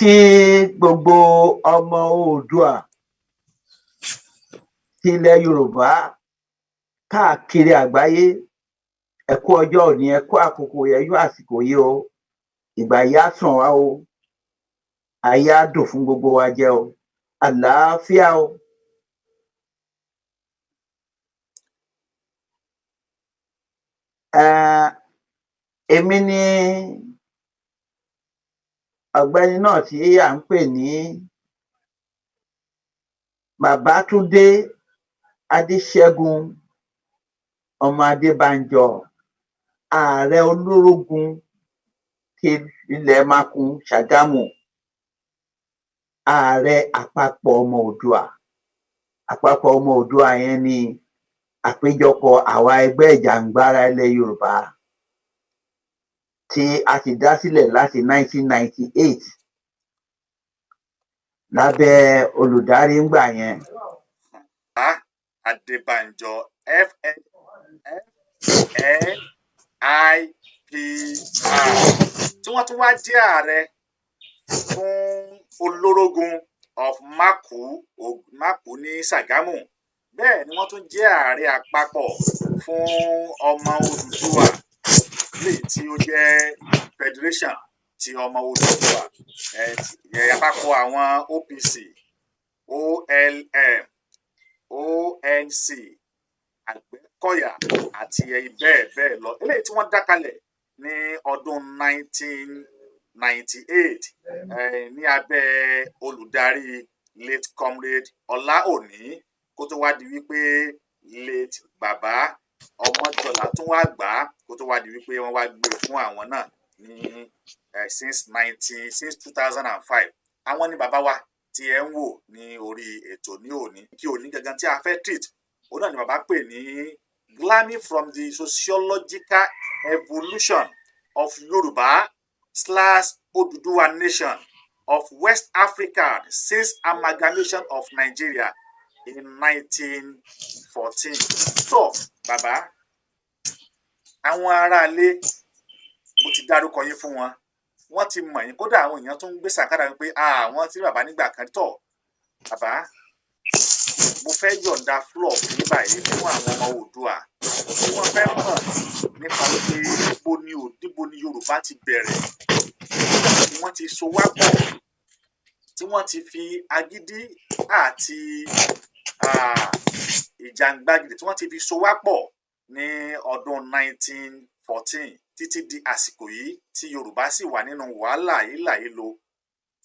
kí gbogbo ọmọ Oòduà ti ilẹ̀ Yorùbá káàkiri àgbáyé ẹ kú ọjọ́ òní, ẹ kú àkókò ẹyọ àsìkò yìí o, ìgbà yìí á sàn wá o, ayé á dùn fún gbogbo wa jẹ o, àlàáfíà o. Èmi ni ọ̀gbẹ́ni náà tí à ń pè ní Babátúndé Adéṣẹ́gun ọmọ Ade-Banjo, Aare-Olorogun ti ilẹ̀ Makun-Sagamu, ààrẹ Apapo-Omo-Oodua. Apapo-Omo-Oodua yẹn ni àpéjọpọ̀ àwa ẹgbẹ́ ìjàǹgbara ilẹ̀ Yorùbá tí a ti dá sílẹ̀ láti 1998 lábẹ́ olùdarí ńgbà yẹn. Ade-Banjo FNIPR tí wọ́n tún wá jẹ́ ààrẹ fún Olorogun of Makun-Sagamu. Bẹ́ẹ̀ ni wọ́n tún jẹ́ ààrẹ àpapọ̀ fún ọmọ Oòduà léyìí tí ó jẹ́ federation ti ọmọ Oòduà, àpapọ̀ àwọn OPC, OLM, ONC, Àgbẹ̀kọ̀yà àti bẹ́ẹ̀ bẹ́ẹ̀ lọ, eléyìí tí wọ́n dá kalẹ̀ ní ọdún 1998 ní abẹ́ olùdarí late comrade Ọláòní, kó tó wá di wípé late bàbá Ọmọjọlá tún wá gbà á, kó tó wá di wípé wọ́n wá gbé fún àwọn náà ní since 2005. Àwọn ni bàbá wa tí ẹ ń wò ní orí ètò ní òní. Kí òní gangan tí a fẹ́ treat, òun náà ni bàbá pè ní Gleaning from the sociological evolution of Yoruba/Oduduwa nation of West Africa since amalgamation of Nigeria in 1914. So, bàbá, àwọn aráalé mo ti dárúkọ yín fún wọn, wọ́n ti mọ̀ yín, kódà àwọn èèyàn tún ń gbé sàkárà wípé àwọn tí bàbá nígbà kan tọ̀. Bàbá, mo fẹ́ yọ̀ǹda floor fún yín báyìí fún àwọn ọmọ Oòduà tí wọ́n fẹ́ mọ̀ nípa wípé níbo ni Yorùbá ti bẹ̀rẹ̀, tí wọ́n ti so wá pọ̀, tí wọ́n ti fi agídí àti ìjàngbagìdì tí wọ́n ti fi so wá pọ̀ ní ọdún 1914 títí di àsìkò yìí tí Yorùbá sì wà nínú wàhálà hílàhílo.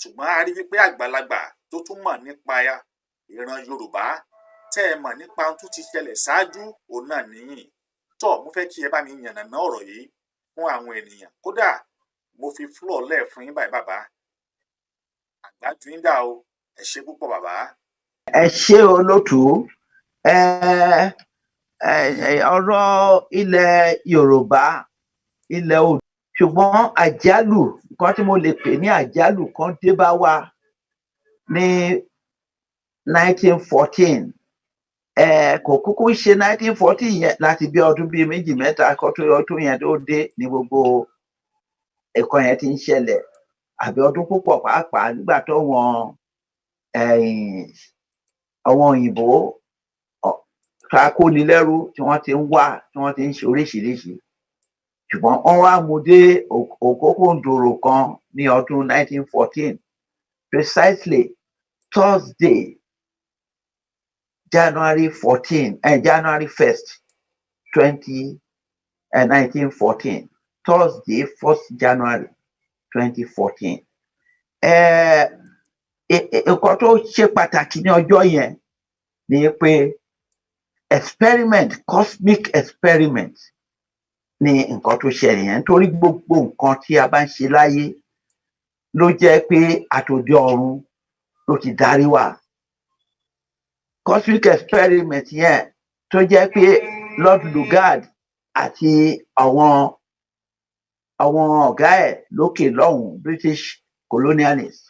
Ṣùgbọ́n a rí wípé àgbàlagbà tó tún mọ̀ nípa ìran Yorùbá, tẹ́ ẹ mọ̀ nípa ohun tó ti ṣẹlẹ̀ ṣáájú, òun náà nìyí. Tó, mo fẹ́ kí ẹ bá mi yànnàná ọ̀rọ̀ yìí fún àwọn ènìyàn. Kódà mo fi floor lẹ̀ fún yín báyìí bàbá. Àgbájú yín dà o, ẹ ṣé púpọ̀ bàbá. Ẹ ṣé olótùú. Ọ̀rọ̀ ilẹ̀ Yorùbá, ilẹ̀ Oòduà, ṣùgbọ́n àjálù kan tí mo lè pè ní àjálù kan dé bá wa ní 1914. Kò kúkú ṣe 1914 yẹn, láti bí ọdún bíi méjì mẹ́ta kan tó ọdún yẹn tó dé ní gbogbo ẹ̀kọ́ yẹn ti ń ṣẹlẹ̀, àbí ọdún púpọ̀ pàápàá, nígbà tó àwọn òyìnbó akónilẹ́rú tí wọ́n ti ń wá, tí wọ́n ti ń ṣe oríṣiríṣi. Ṣùgbọ́n wọ́n wá mú dé òkókòndòrò kan ní ọdún 1914, precisely Thursday, January 1st, 1914. Thursday, 1st January 2014. Nǹkan tó ṣe pàtàkì ní ọjọ́ yẹn ni pé cosmic experiment ni nǹkan tó ṣẹlẹ̀ yẹn, nítorí gbogbo nǹkan tí a bá ń ṣe láyé ló jẹ́ pé àtòdì ọ̀run ló ti darí wá. Cosmic experiment yẹn tó jẹ́ pé Lord Lugard àti àwọn ọ̀gá ẹ̀ lókè lọ́hùn, British colonialists,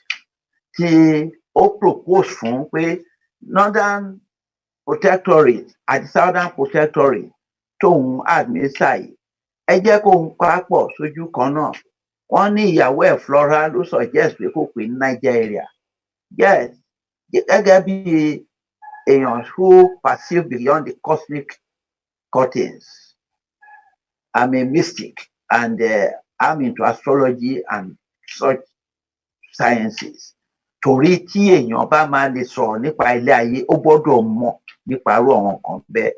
tí ó propose fún pé Northern Protectorate àti Southern Protectorate tóun administer yìí, ẹ jẹ́ kó ń papọ̀ sójú kan náà, wọ́n ní ìyàwó ẹ̀ Flora ló suggest pé kó pè ní Nigeria. Yes, gẹ́gẹ́ bí èèyàn who perceive beyond the cosmic curtains. I'm a mystic and I'm into astrology and such sciences. Torí tí èèyàn bá máa lè sọ̀rọ̀ nípa ilé ayé, ó gbọ́dọ̀ mọ̀ nípa irú àwọn kan bẹ́ẹ̀.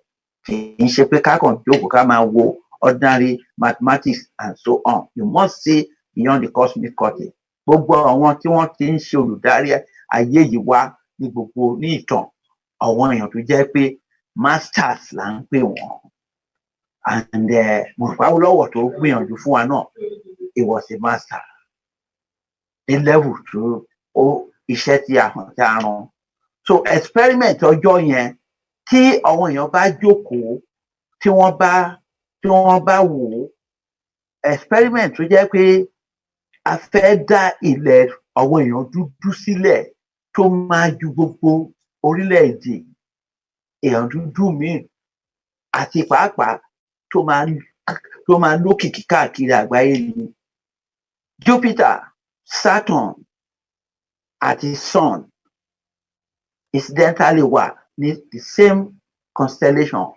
Kì í ṣe pé ká kàn jókòó ká máa wo ordinary mathematics and so on. You must see beyond the cosmic curtain. Gbogbo àwọn tí wọ́n ti ń ṣe olùdarí ayé yìí wá ní gbogbo ní ìtàn, àwọn èèyàn tó jẹ́ pé masters là ń pè wọ́n. And Awólọ́wọ̀ tó gbìyànjú fún wa náà, he was a master. Ní level tó iṣẹ́ tí a hàn tí a rán. So experiment ọjọ́ yẹn tí àwọn èèyàn bá jókòó tí wọ́n bá wò ó, experiment tó jẹ́ pé a fẹ́ dá ilẹ̀ àwọn èèyàn dúdú sílẹ̀ tó máa ju gbogbo orílẹ̀-èdè èèyàn dúdú míì àti pàápàá tó máa lókìkí káàkiri àgbáyé ni. Jupiter, Saturn àti Sun incidentally wà ní the same constellation.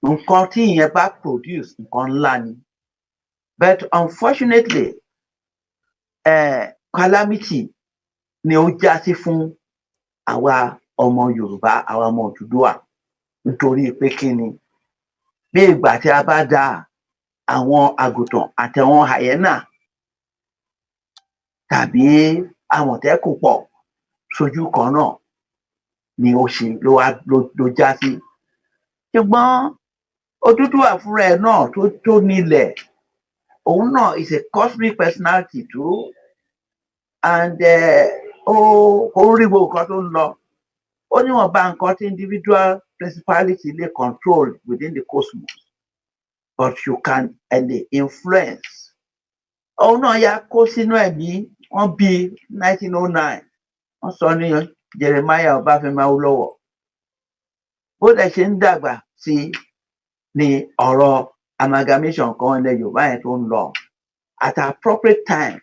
Nǹkan tí ìyẹn bá produce nǹkan ńlá ni. But unfortunately, calamity ni ó já sí fún àwa ọmọ Yorùbá, àwa ọmọ Oòduà, nítorí pé kí ni? Bí ìgbà tí a bá dá àwọn àgùntàn àtàwọn hyena tàbí àmọ̀tẹ́kùn pọ̀ sójú kan náà ni ó ṣe ló já sí. Ṣùgbọ́n Odùduwà fúnra ẹ̀ náà tó nílẹ̀, òun náà is a cosmic personality too, and ó rí gbogbo nǹkan tó ń lọ. Ó níwọ̀nba nǹkan tí individual principality lè control within the cosmos, but you can influence. Òun náà ya kó sínú ẹ̀mí, wọ́n bí 1909, wọ́n sọ ní Jeremiah Ọbáfẹ́mi Awólọ́wọ̀. Bó dẹ̀ ṣe ń dàgbà sí ni ọ̀rọ̀ amalgamation kan ilẹ̀ Yorùbá yẹn tó ń lọ. At appropriate time,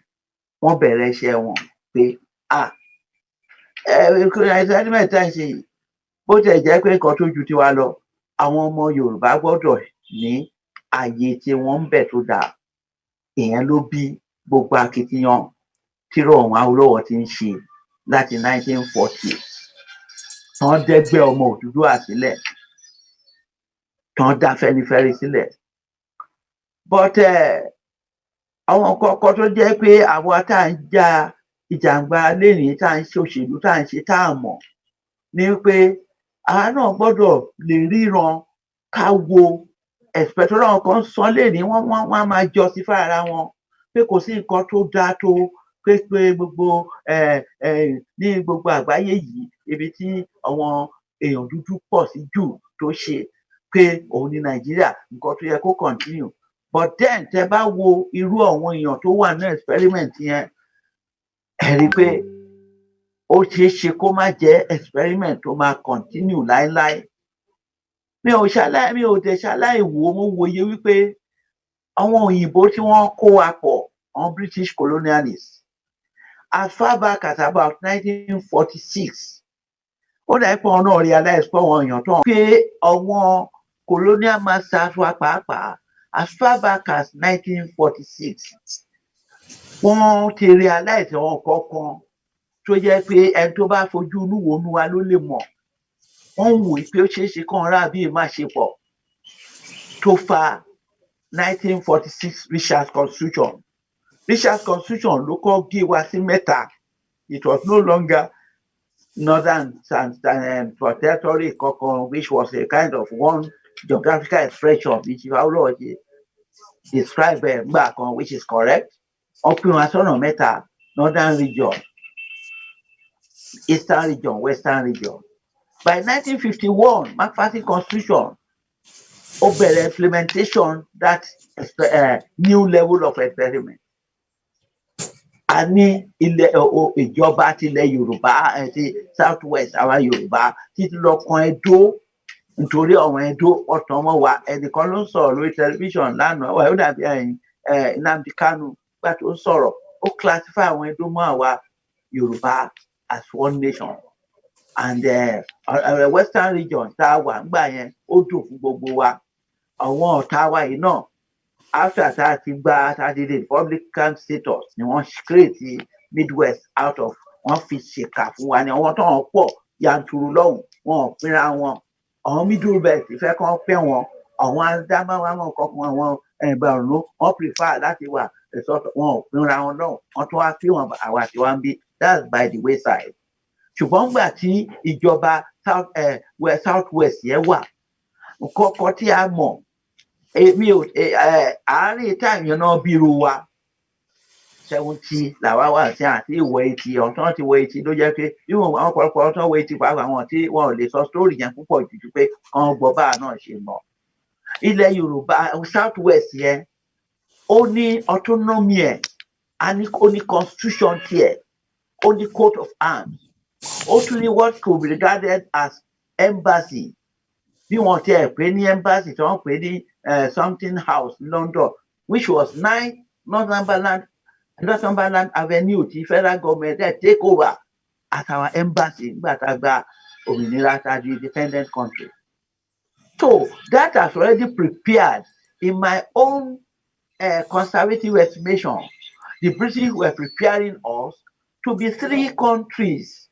wọ́n bẹ̀rẹ̀ iṣẹ́ wọn pé experiment tá à ń ṣe yìí, bó tẹ̀ jẹ́ pé nǹkan tó ju tiwa lọ, àwọn ọmọ Yorùbá gbọ́dọ̀ ní ààyè tí wọ́n ń bẹ̀ tó dáa. Ìyẹn ló bí gbogbo akitiyan tíró ọ̀hún Awólọ́wọ̀ ti ń ṣe láti 1940. Tán dẹ́gbẹ́ ọmọ Odùduwà sílẹ̀, tán dá Fẹ́nifẹ́re sílẹ̀. But àwọn kọ̀ọ̀kan tó jẹ́ pé àwa tá à ń ja ìjàǹgbá lẹ́nìí, tá à ń ṣe òṣèlú, tá à ń ṣe tá à mọ̀, ni pé àwa náà gbọ́dọ̀ lè ríran ká wo ẹ̀sìpẹ̀tọ́rọ̀ àwọn kan sọ lẹ́nìí, wọ́n á máa justify ara wọn pé kò sí nǹkan tó dáa tó pé gbogbo ní gbogbo àgbáyé yìí, ibi tí àwọn èèyàn dúdú pọ̀ sí jù tó ṣe pé òun ní Nàìjíríà, nǹkan tó yẹ kó continue. But then tẹ bá wo irú àwọn èèyàn tó wà ní experiment yẹn, ẹ rí i pé ó ṣeé ṣe kó má jẹ́ experiment tó máa continue láéláé. Mi ò dẹ̀ ṣaláì wò ó, mo wòye wípé àwọn òyìnbó tí wọ́n kó wa pọ̀, àwọn British colonialists, as far back as about 1946, ó dà pé wọn náà realize pé àwọn èèyàn tó ń pé àwọn colonial masters wa pàápàá, as far back as 1946, wọ́n ti realize àwọn kọ̀ọ̀kan tó jẹ́ pé ẹni tó bá fojú inú wo inú wa ló lè mọ̀. Wọ́n ń wò pé ó ṣeé ṣe kán rà bí má ṣe pọ̀ tó fa 1946 Richard's Constitution. Richard's Constitution ló kọ́ gé wa sí mẹ́ta. It was no longer northern territory kankan, which was a kind of one geographical expression which Awólọ́wọ̀ ṣe describe gbà kan, which is correct. Wọ́n pín wa sọ́nà mẹ́ta: northern region, eastern region, western region. By 1951, McCarthy Constitution ó bẹ̀rẹ̀ implementation that new level of experiment. A ní ìjọba tilẹ̀ Yorùbá ti South West, àwa Yorùbá títí lọ kan Ẹdó, nítorí àwọn Ẹdó ọ̀tàn wọn wà. Ẹnìkan ló ń sọ̀rọ̀ lórí tẹlifíṣàn lánàá, ó dàbí Nnamdi Kanu, gbà tó sọ̀rọ̀ ó classify àwọn Edo mọ́ àwa Yorùbá as one nation and western region tá a wà ńgbà yẹn ó dùn fún gbogbo wa àwọn ọ̀tá wa yìí náà after tá a ti gba tá a di republican status ni wọ́n create midwest out of wọ́n fi ṣèkà fún wa ni àwọn tó ń pọ̀ yanturu lọ́hùn wọn ò pínra wọn àwọn middle belt fẹ́ kàn pẹ́ wọn àwọn adámáwá wọn kọkàn àwọn ẹ̀bàrún wọn prefer láti wà ẹ̀sọ́tọ̀ wọn ò pínra wọn lọ́hùn wọn tún wá kí wọn àwa tí wọ́n ń bí that's by the wayside ṣùgbọ́n gbà tí ìjọba south west yẹn wà kọ́kọ́ tí a mọ̀ èmi ò àárín táyà náà bírú wa 70 làwa wà sí àti ìwọ etí ọ̀tán ti wọ etí ló jẹ́ pé ìwọ̀n àwọn ọ̀pọ̀lọpọ̀ ọ̀tán wọ etí pàápàá àwọn tí wọn ò lè sọ sítórì yẹn púpọ̀ jù pé kan gbọ́ báà náà ṣe mọ̀ ilẹ̀ Yorùbá south west yẹn ó ní autonomy ẹ̀ ó ní constitution tiẹ̀ ó ní coat of arms ó tún ní what could be regarded as embassy bí wọ́n ti ẹ̀ pé ní embassy tí wọ́n pè ní something house London which was 9 Northumberland Avenue ti federal government take over as our embassy nígbà tá a gba òmìnira tá a di independent country. So that has already prepared in my own conservative estimation. The British were preparing us to be 3 countries.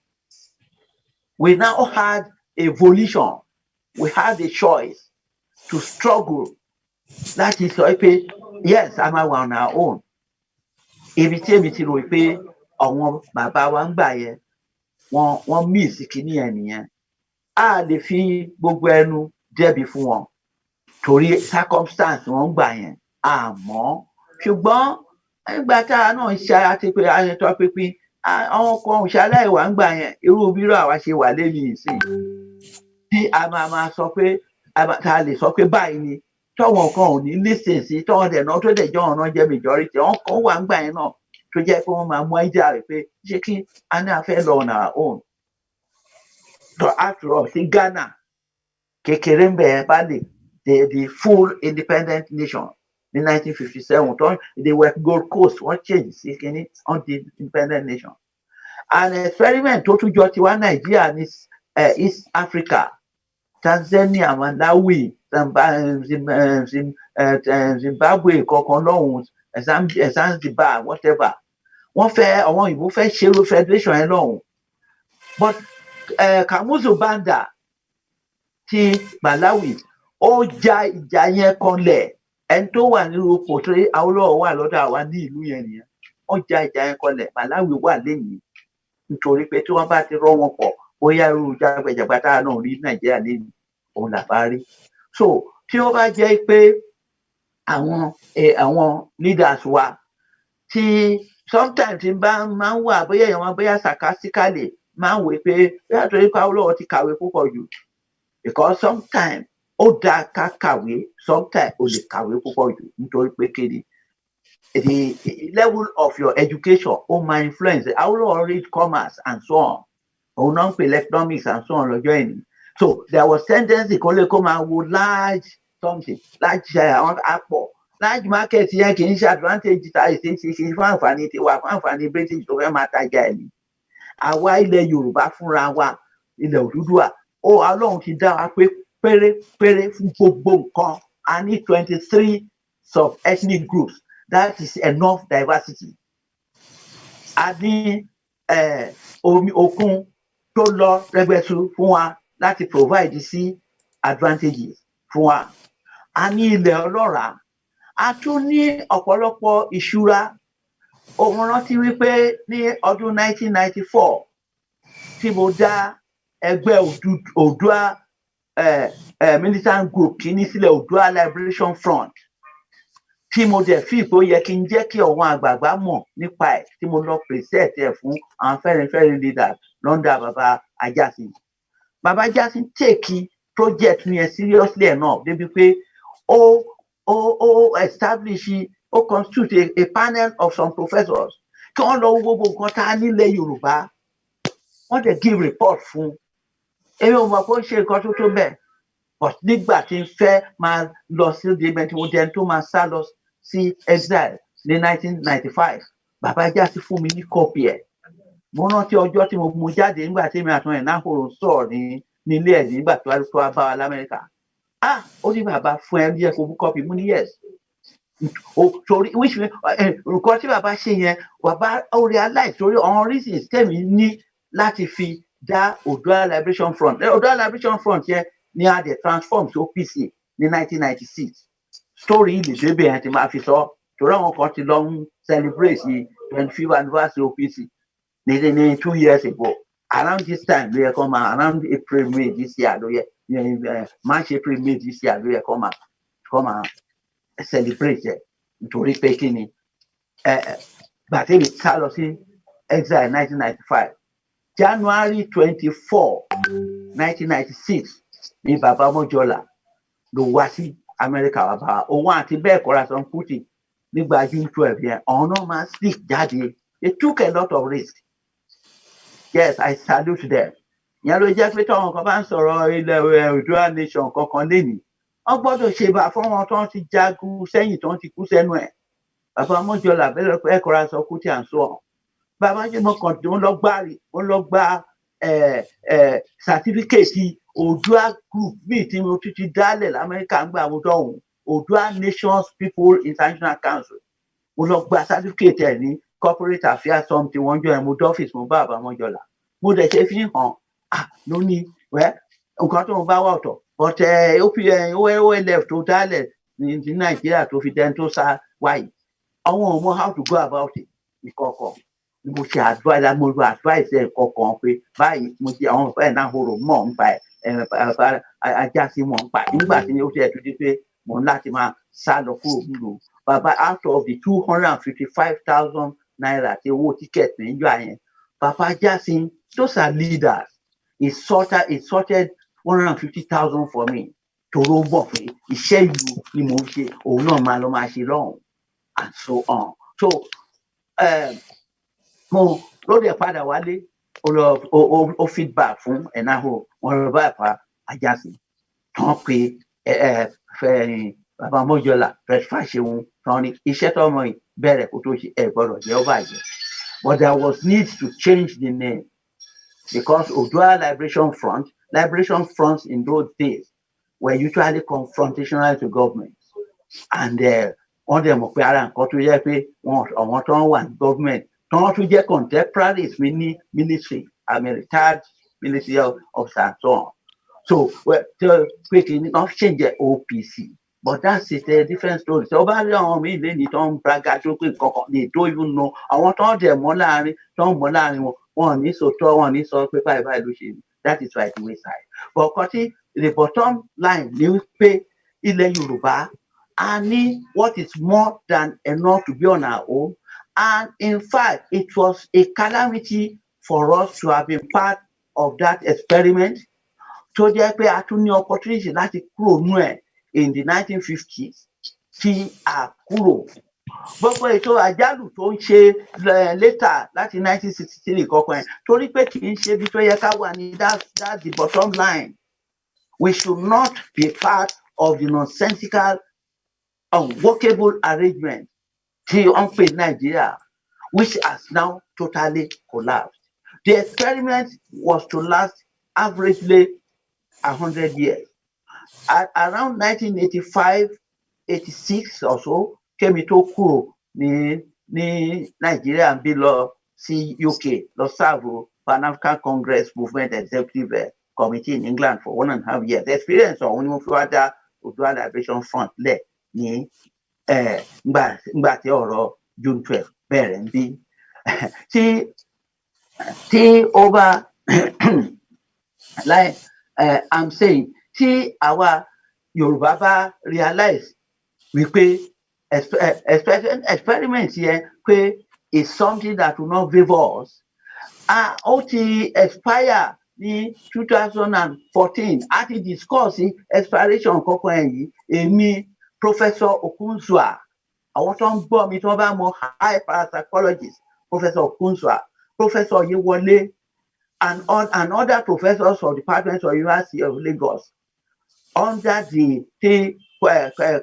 We now had a volition. We had a choice to struggle. That is why, yes, I'm on our own. Ibi tí èmi ti rò pé àwọn bàbá wa ń gbà yẹn wọ́n miss kíní ẹ̀ nìyẹn. A lè fi gbogbo ẹnu jẹ̀bi fún wọn torí circumstance wọ́n gbà yẹn àmọ́ ṣùgbọ́n nígbà tá a náà ń ṣe àti pé ayẹtọ́ pínpín àwọn kan ṣaláìwà ń gbà yẹn irú bírò àwa ṣe wà lẹ́yìn ìsìn tí a máa sọ pé tá a lè sọ pé báyìí ni tọ́wọ́n kan ò ní lísìn sí tọ́wọ́n dẹ̀ náà tó dẹ̀ jọ́ ọ̀nà jẹ́ majority àwọn kan wà ń gbà yẹn náà tó jẹ́ pé wọ́n máa mú ẹja rẹ̀ pé ṣé kí a ní afẹ́ lọ on our own. So after all sí Ghana kékeré ń bẹ̀rẹ̀ bá lè the full independent nation ní 1957 tó they were Gold Coast wọ́n change sí kíní on the independent nation. An experiment tó tún jọ tiwa Nàìjíríà ní East Africa Tanzania Malawi Zimbabwe kankan lọ́hùn Zanzibar whatever wọ́n fẹ́ àwọn òyìnbó fẹ́ ṣerú federation yẹn lọ́hùn but Kamuzu Banda ti Malawi ó ja ìjà yẹn kanlẹ̀ ẹni tó wà nínú ipò tó Awólọ́wọ̀ wà lọ́dọ̀ àwa ní ìlú yẹn nìyẹn wọ́n ja ìjà yẹn kanlẹ̀ Malawi wà lẹ́yìn nítorí pé tí wọ́n bá ti rọ́ wọn pọ̀ bóyá irú jágbẹ̀jàgbà tá a náà rí Nàìjíríà lẹ́yìn òun là bá rí so tí ó bá jẹ́ pé àwọn leaders wa tí sometimes máa ń wà bóyá èèyàn wọn bóyá sarcastically máa ń wò pé bóyá torí pé Awólọ́wọ̀ ti kàwé púpọ̀ jù because sometimes ó dáa ká kàwé sometimes ó lè kàwé púpọ̀ jù nítorí pé kéde the level of your education ó máa influence Awólọ́wọ̀ read commerce and so on òun náà ń pè economics and so on lọ́jọ́ ìní. So there was tendency kó lè kó máa wo large something large àwọn àpọ̀ large market yẹn kì í ṣe advantage ta ìṣe ṣe fún àǹfààní tiwa fún àǹfààní British tó fẹ́ máa tajà ẹ̀ ní. Àwa ilẹ̀ Yorùbá fúnra wa ilẹ̀ Odùduwà ó Ọlọ́run ti dá wa pé pérépéré fún gbogbo nǹkan a ní 23 sub-ethnic groups that is enough diversity. A ní omi òkun tó lọ rẹgbẹsù fún wa láti provide sí advantages fún wa a ní ilẹ̀ ọlọ́ràá a tún ní ọ̀pọ̀lọpọ̀ ìṣúra òun rántí wípé ní ọdún 1994 tí mo dá ẹgbẹ́ Oòduà militant group kìíní sílẹ̀ Oòduà Liberation Front tí mo dẹ̀ fi ìpò yẹ kí n jẹ́ kí àwọn àgbààgbà mọ̀ nípa ẹ̀ tí mo lọ present ẹ̀ fún àwọn fẹ́rẹ̀fẹ́rẹ̀ leaders lọ́ndà bàbá Ajásin. Bàbá Ajásin take project yẹn seriously enough débi pé ó establish ó constitute a panel of some professors kí wọ́n lọ wo gbogbo nǹkan tá a nílẹ̀ Yorùbá wọ́n dẹ̀ give report fún èmi ò mọ̀ pé ó ṣe nǹkan tó bẹ́ẹ̀ but nígbà tí n fẹ́ máa lọ sí ìdíbẹ̀ tí mo jẹ́ tó máa sá lọ sí exile ní 1995 bàbá Jásí fún mi ní kọ́pì ẹ̀. Mo rántí ọjọ́ tí mo mú jáde nígbà tí èmi àtúnyẹ̀ náà kò sọ̀rọ̀ nílé ẹ̀ nígbà tó wá bá wa l'Amẹ́ríkà. Ó ní bàbá fún ẹ ní ẹ kó mú kọ́pì. Mo ní yes. Torí nǹkan tí bàbá ṣe yẹn bàbá ó realize torí àwọn reasons tẹ̀mí ní láti fi dá Oodua Liberation Front. Oodua Liberation Front yẹn ni a dẹ̀ transform sí OPC ní 1996. Story yìí lè débẹ̀ yẹn ti máa fi sọ torí àwọn kan ti lọ ń celebrate the 25th anniversary OPC ní 2 years ago. Around this time ló yẹ kó máa around April May this year ló yẹ March April May this year ló yẹ kó máa celebrate ẹ nítorí pé kí ni gbàtẹ́mi sá lọ sí exile 1995 January 24 1996 ní bàbá Mọ́jọ́lá ló wá sí Amẹ́ríkà wá bá òun àti bẹ́ẹ̀ kọ́ra San Kuti nígbà June 12 yẹn ọ̀hún náà máa speak jáde. They took a lot of risk. Yes, I salute them. Ìyẹn ló jẹ́ pé táwọn kan bá ń sọ̀rọ̀ ilẹ̀ Oodua nation kankan lénìí wọ́n gbọ́dọ̀ ṣe bá fún wọn tó ń ti jagun sẹ́yìn tó ń ti kú sẹ́nu ẹ̀. Bàbá Mọ́jọ́lá bẹ́ẹ̀ pé ẹ̀kọ́ra San Kuti à ń sọ ọ́. Bàbá jẹ́ mọ́kàn tí wọ́n lọ gba certificate Oodua group bíi tí mo ti dálẹ̀ l'Amẹ́ríkà ń gbà wọ́n dọ̀hún Oodua Nations People International Council. Mo lọ gba certificate ẹ̀ ní corporate affairs something wọ́n jọ ẹ̀ mo dọ́fíìsì mo bá bàbá Mọ́jọ́lá. Mo dẹ̀ ṣe fi hàn lónìí nǹkan tó ń bá wà ọ̀tọ̀ but OLF tó dálẹ̀ ní Nàìjíríà tó fi dẹ́n tó sá wáyé àwọn ò mọ how to go about it ìkọ̀kọ̀ mo ṣe advice mo lo advice ẹ̀ kọ̀ọ̀kan pé báyìí mo ti àwọn ọ̀fẹ́ náà horo mọ̀ ń pa ẹ̀ Ajásí mọ̀ ń pa nígbà tí ó ti ẹ̀ tó di pé mo ń láti máa sá lọ kúrò nílùú bàbá out of the 255,000 naira tí owó ticket níjọ́ àyẹn bàbá Ajásí those are leaders. He sorted 150,000 for me. Toro bọ̀ pé iṣẹ́ ìlú ni mo ń ṣe òun náà máa lọ máa ṣe lọ́hùn and so on. So mo ló dẹ̀ padà wálé ó feedback fún ẹ̀náhùn wọn lọ bá ẹ̀fà Ajásí tán pé bàbá Mọ́jọ́lá fàṣẹ̀hún tán ní iṣẹ́ tọ́mọ yìí bẹ̀rẹ̀ kó tó ṣe ẹ̀ gbọ́dọ̀ jẹ́ ó bàjẹ́. But there was need to change the name. Because Oodua Liberation Fronts in those days were usually confrontational to government. And wọ́n dẹ̀ mọ̀ pé ara nǹkan tó yẹ pé àwọn tó ń wà ní government tó wọ́n tún jẹ́ contemporaries mi ní military, I'm a retired military officer and so on. So pé kí ni wọ́n change OPC. But that's a different story. So bá rí àwọn míì lé ní tó ń braga tó pé kankan they don't even know àwọn tó ń dẹ̀ mọ́ láàrin wọn. One ní sòtọ́ wọn ní sọ pé báyìí ló ṣe that is right the way side. But kọ́tí the bottom line ni wípé ilẹ̀ Yorùbá a ní what is more than enough to be on our own and in fact it was a calamity for us to have been part of that experiment tó jẹ́ pé a tún ní opportunity láti kúrò nú ẹ̀ in the 1950s tí a kúrò. Gbogbo ètò àjálù tó ń ṣe later láti 1963 kọ̀ọ̀kan ẹ̀ torí pé kì í ṣe ibi tó yẹ ká wà ní that's the bottom line. We should not be part of the nonsensical unworkable arrangement tí wọ́n pè Nigeria which has now totally collapsed. The experiment was to last averagely 100 years. Around 1985-86 or so kémi tó kúrò ní Nàìjíríà ń bí lọ sí UK lọ sáàbù Pan-African Congress Movement Executive Committee in England for 1.5 years. The experience ọ̀hún ni mo fi wá dá Oodua Liberation Front lẹ̀ ní ngbà tí ọ̀rọ̀ June 12 bẹ̀rẹ̀ ń bí. Tí ó bá like I'm saying tí àwa Yorùbá bá realize wípé experiment yẹn pé is something that will not favour us. Ó ti expire ní 2014 a ti discuss expiration kankan ẹ̀yìn èmi Professor Okun-Swa àwọn tó ń gbọ́ mi tí wọ́n bá mọ high parapsychologist Professor Okun-Swa Professor Yewole and other professors of the Department of University of Lagos under the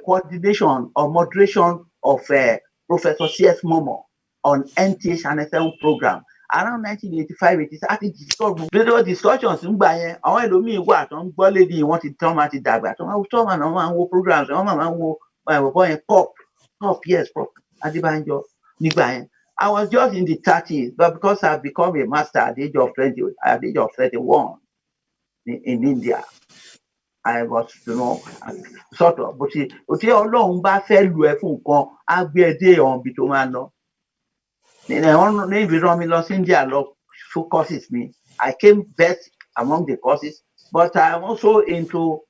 coordination or moderation of Professor C.S. Momo on NTH and FM program around 1985-86 àti discuss discussions ń gbà yẹn àwọn ẹlòmíín wà tó ń gbọ́ lédi wọ́n ti tán máa ti dàgbà tó máa ń wo programs wọ́n máa ń wo bọ́ yẹn pop yes pop Ade-Banjo nígbà yẹn. I was just in the 30s, but because I've become a master at the age of 20, at the age of 31 in India, I was, sort of. But tí Ọlọ́run bá fẹ́ lu ẹ fún nǹkan, á gbé ẹ dé ọ̀nbi tó máa lọ. Ní ìbí rán mi lọ sí India lọ fún courses mi. I came best among the courses, but I'm also into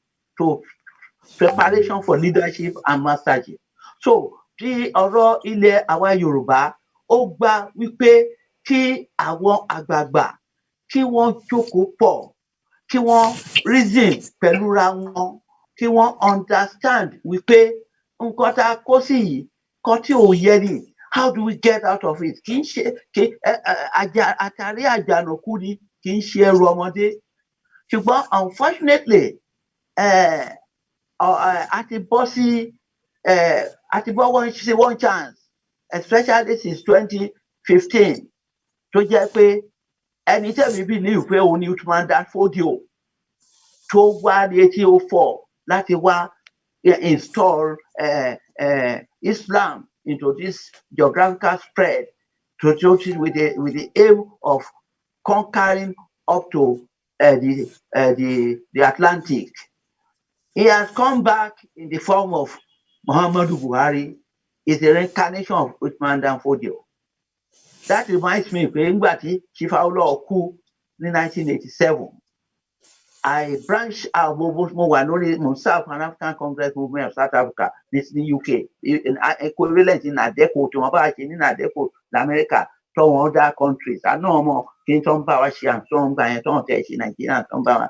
preparation for leadership and mastership. So, tí ọ̀rọ̀ ilẹ̀ àwa Yorùbá, ó gbà wípé kí àwọn àgbààgbà kí wọ́n jókòó pọ̀, kí wọ́n reason pẹ̀lú ra wọn, kí wọ́n understand wípé nǹkan tá a kó sí yìí, nǹkan tí ò yẹ ni, how do we get out of it? Kì í ṣe àtàrí àjànàkú ni, kì í ṣe ẹrù ọmọdé. Ṣùgbọ́n unfortunately, àti bọ́ sí àti bọ́ one chance, especially since 2015, tó jẹ́ pé ẹni tẹ́mi bí ní ìpè òun ni Uthman Dan Fodio tó wá ní 1804 láti wá install Islam into this geographical spread with the aim of conquering up to the Atlantic. He has come back in the form of Muhammadu Buhari, is the reincarnation of Uthman Dan Fodio. That reminds me, pé ńgbà tí Chief Awo-Olorogun kú ní 1987, I branched out mo wà lórí South Pan-African Congress Movement of South Africa ní UK, equivalent in ADECO tí wọ́n bá ṣe ní ADECO l'America tó wọn other countries. Àná ọmọ kí n tó ń bá wa ṣe àtọ́ ń gbà yẹn tó ń tẹ̀ ṣe Nàìjíríà tó ń bá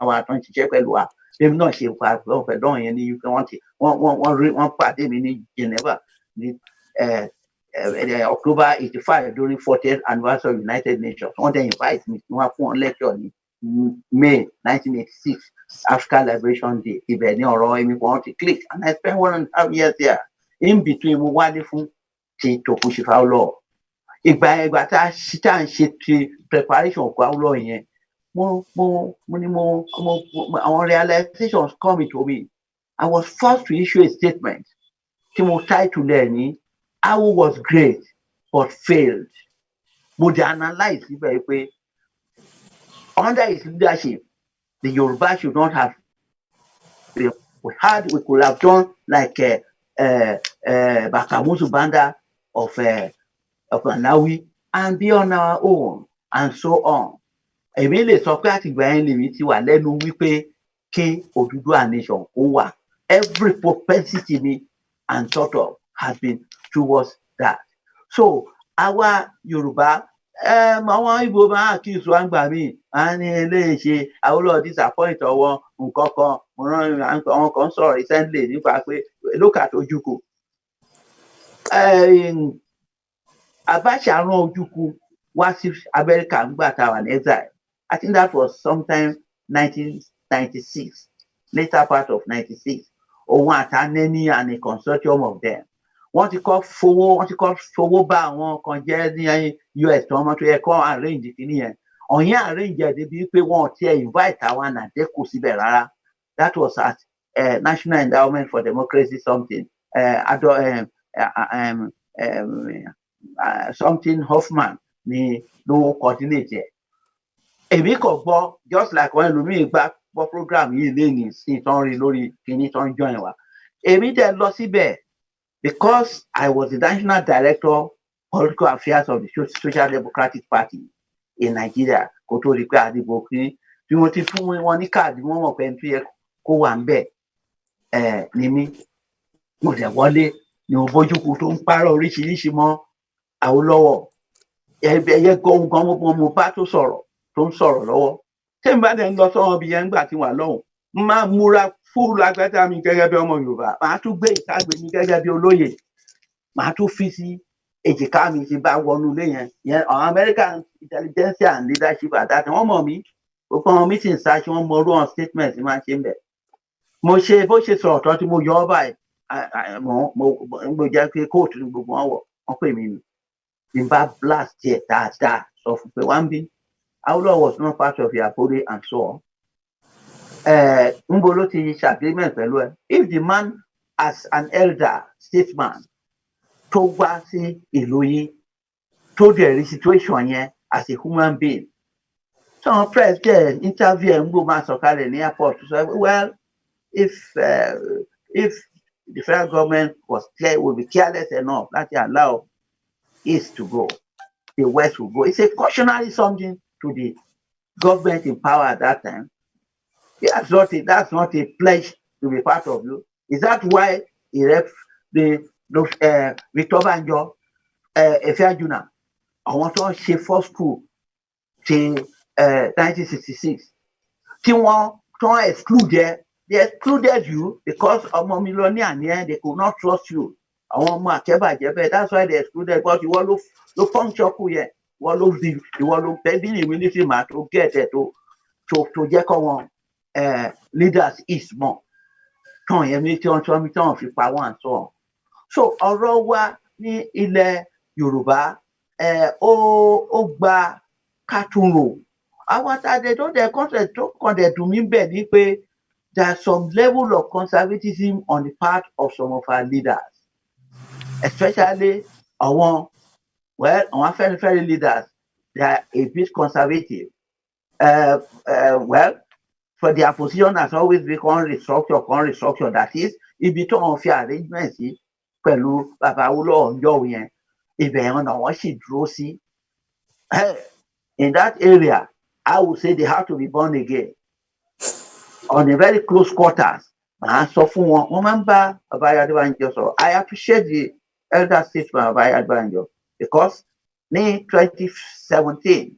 wa tó ń ṣiṣẹ́ pẹ̀lú wa. Èmi náà ṣe pẹ̀lú ọ̀yẹn ní UK, wọ́n pàdé mi ní Geneva ní October 85 during 40th anniversary of United Nations. Wọ́n dẹ̀ invite me wọ́n fún wọn lecture ní May 1986, African Liberation Day. Ibẹ̀ ní ọ̀rọ̀ èmi kan ti click, and I spent 1.5 years there. In between, mo wálé fún ti tòkun Chief Awo-Olorogun. Ìgbà tá a ń ṣe ti preparation kó Awo-Olorogun yẹn, our realizations coming to me. I was forced to issue a statement. Tí mo title ẹ̀ ní Awo was great but failed. Mo dey analyse ibẹ̀ pé under his leadership, the Yoruba should not have. We could have done like Bakamusu Banda of Malawi and be on our own and so on. Èmi lè sọ pé àtìgbà yẹn lèmi ti wà lẹ́nu wípé kí Oòduà nation kó wà. Every propensity me and thought of has been towards that. So àwa Yorùbá, àwọn Igbo máa kí ìṣó àgbà mi, a ní eléyìí Awo-Olorogun disappoint ọwọ́ nǹkan kan. Mo rán àwọn kan sọ̀rọ̀ recently nípa pé look at Ojukwu. Abacha rán Ojukwu wá sí America nígbà tá a wà ní exile. I think that was sometime 1996, later part of 96. Òun àtànẹ́ni and a consortium of them. Wọ́n ti kọ́ fowó bá àwọn kan jẹ́ ní US tó wọ́n tó yẹ kọ́ arrange kìíní yẹn. Ọ̀yìn arrange ẹ̀ débi pé wọ́n ti invite àwọn ADECO síbẹ̀ rárá. That was at National Endowment for Democracy something. Something Hoffman ni ló coordinate ẹ̀. Èmi kò gbọ́, just like when ẹlòmíì gbọ́ program yìí lẹ́yìn sí tó ń rí lórí kìíní tó ń join wa. Èmi dẹ̀ lọ síbẹ̀ because I was the national director political affairs of the Social Democratic Party in Nigeria. Kó tó rí pé àdìbò kìíní bí wọ́n ti fún wọn ní káàdì wọ́n mọ̀ pé tó yẹ kó wà ń bẹ̀ ni mí. Mo dẹ̀ wọlé ni mo bójúkú tó ń pààrọ̀ oríṣiríṣi mọ́ Awo-Olorogun. Ẹyẹ gan mo bá tó ń sọ̀rọ̀ lọ́wọ́. Tí n bá dẹ̀ ń lọ sọ́wọ́n bí yẹn nígbà tí wà lọ́hùn, máa múra fúlù agbádá mi gẹ́gẹ́ bí ọmọ Yorùbá. Màá tún gbé ìtàgbé mi gẹ́gẹ́ bí olóyè. Màá tún fi sí èjìká mi ti bá wọnú ilé yẹn. Àwọn American intelligence and leadership àdáta wọ́n mọ̀ mí. Gbogbo àwọn meeting ṣáṣí wọ́n mọ orú àwọn statement máa ṣe ń bẹ̀. Mo ṣe bó ṣe sọ̀rọ̀ tán tí mo yọ ọ́ báyìí. mo jẹ́ pé kóòtù ní gbogbo wọn wọ̀ wọ́n pè mí ni bí n bá blast yẹ dáadáa sọ fún pé wá ń bí Awolowo was not part of your body and so on. Nbo ló ti ṣàgrímẹ̀ pẹ̀lú ẹ if the man as an elder statesman tó wá sí ìlú yìí tó dẹ̀ rí situation yẹn as a human being some press dẹ̀ interview ẹ̀ ń gbó máa sọ̀kalẹ̀ ní airport so well if the federal government will be careless enough láti allow east to go the west will go it's a cautionary something to the government in power at that time. That's not a pledge to be part of you. Is that why he left the Ade-Banjo, Efiajuna, àwọn tó ń ṣe first school till 1966 tí wọ́n tó exclude they excluded you because ọmọ millionaire ni they could not trust you àwọn ọmọ àkẹ́bàjẹ́ that's why they excluded but ìwọ ló function kù yẹn ìwọ ló bẹ́ẹ̀ bí ní military man tó get ẹ̀ tó jẹ́ kọ́ wọn leaders is more tán yẹn mi tí wọ́n fi pa wọ́n and so on. So ọ̀rọ̀ wa ní ilẹ̀ Yorùbá ó gba kátúnrò àwọn àtàdé tó dẹ̀ concept tó kàn dẹ̀ dùn mí bẹ̀ ni pé there's some level of conservatism on the part of some of our leaders especially àwọn Afẹ́nifẹ́re leaders they are a bit conservative well for their position has always been restructure that is ibi tó wọn fi arrangement sí pẹ̀lú bàbá Awólọ́wọ̀ ọjọ́ yẹn ibẹ̀ yẹn náà wọ́n sì dúró sí in that area I would say they have to be born again on a very close quarters màá sọ fún wọn wọ́n máa ń bá bàbá Ade-Banjo sọ̀rọ̀ I appreciate the elder statesman bàbá Ade-Banjo because ní 2017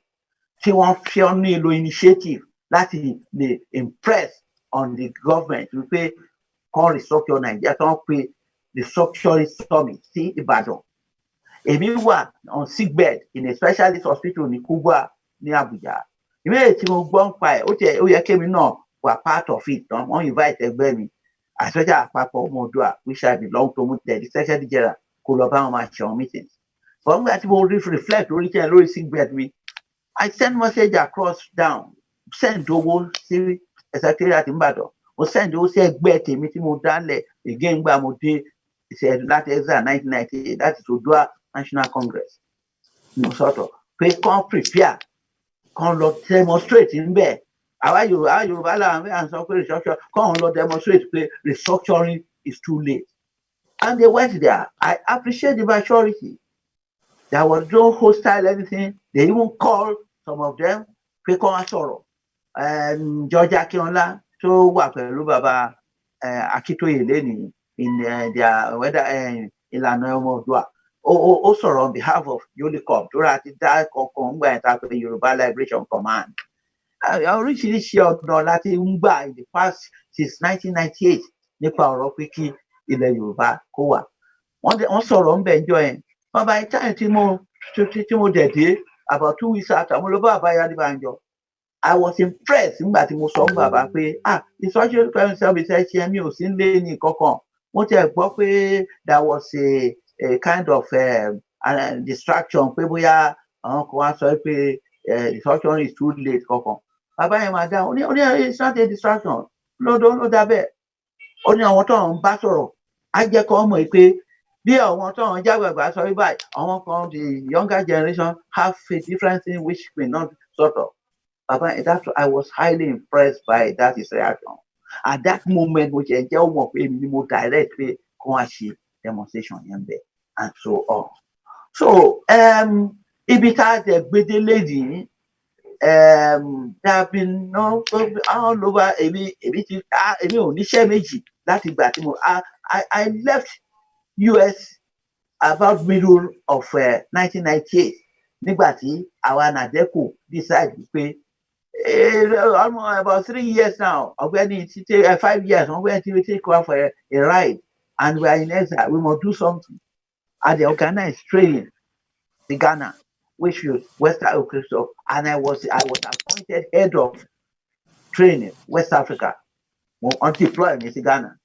tí wọ́n fi ọ́ ní ìlò initiative láti lè impress on the government wípé kan restructure Nigeria tó ń pe restructuring summit sí Ìbàdàn èmi wà on sick bed in a specialist hospital ní Kubwa ní Abuja ìbéèrè tí mo gbọ́ ń pa ẹ̀ ó yẹ kémi náà wà part of it tán wọ́n invite ẹgbẹ́ mi especially Apapo-Omo-Oodua which I belong to mo tẹ̀ the secretary general kó lọ bá wọn máa ṣe àwọn meetings but nígbà tí mo reflect lórí sick bed mi I send message across down send owó sí secretariat Ìbàdàn mo send owó sí ẹgbẹ́ tèmi tí mo dálẹ̀ again gbà mo dé láti exile 1998 that is Oodua National Congress mo sọ̀tọ̀ pé kàn prepare kàn lọ demonstrate níbẹ̀ àwa Yorùbá làwọn mẹ́ta sọ pé restructure kàn lọ demonstrate pé restructuring is too late and they went there I appreciate the maturity there was no hostile anything they even called some of them pé kàn wá sọ̀rọ̀ George Akínọlá tó wà pẹ̀lú bàbá Akíntóyè lẹ́nìí in their ìlànà ọmọ Oòduà ó sọ̀rọ̀ on behalf of Yolicom tó rà ti dá kankan ń gbà yẹn ta pé Yorùbá Liberation Command oríṣiríṣi ọ̀nà láti ń gbà in the past since 1998 nípa ọ̀rọ̀ pé kí ilẹ̀ Yorùbá kó wà wọ́n sọ̀rọ̀ ń bẹ̀ ń jọ yẹn bàbá ìtàn tí mo dẹ̀ dé about 2 weeks after mo lọ bá bàbá Ade-Banjo I was impressed nígbà tí mo sọ fún bàbá pé ìsọjí pẹ̀lú service ṣe mi ò sí lé ní kankan mo tẹ̀ gbọ́ pé there was a kind of distraction pé bóyá àwọn kan wá sọ pé distraction is too late kankan bàbá yẹn máa dáhùn ó ní it's not a distraction ló dá bẹ́ẹ̀ ó ní àwọn tó ń bá sọ̀rọ̀ á jẹ́ kó mọ̀ pé bí àwọn tó ń jágbàgbà sọ wípé àwọn kan the younger generation have a different thing which may not sort of. Baba, I was highly impressed by that his reaction. At that moment, which I tell more more direct way, demonstration and so on. So, Ibita the Bede lady, there have been no all over I left US about middle of 1998. Nígbà tí àwa Nàdẹ́kò decide pé almost about 3 years now, already 5 years, we take off for a ride, and we are in exile. We must do something. And they organized training in Ghana, which was West Africa, and I was appointed head of training West Africa on deployment in Ghana.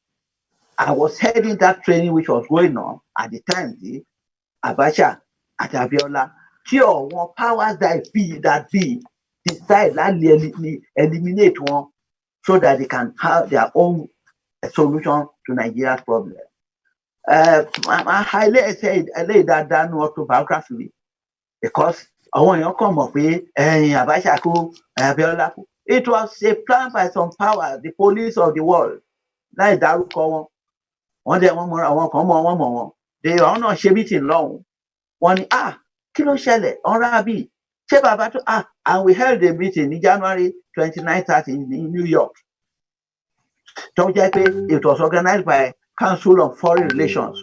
I was heading that training which was going on at the time. The Abacha àti Abiola, tí àwọn powers that be decide láti eliminate one so that they can have their own solution to Nigeria's problem. I highly say that no autobiography because àwọn èèyàn kàn mọ̀ pé Abacha kú, Abiola kú. It was a plan by some powers, the police of the world. Láì dárúkọ wọn, wọ́n dẹ̀ wọ́n mọ àwọn kan mọ̀ wọ́n. Àwọn náà ṣe meeting lọ́hùn. Wọ́n ní kí ló ṣẹlẹ̀ ọ̀rá bíi ṣé bàbá tó and we held a meeting ní January 29-30 in New York. Tó jẹ́ pé it was organized by Council on Foreign Relations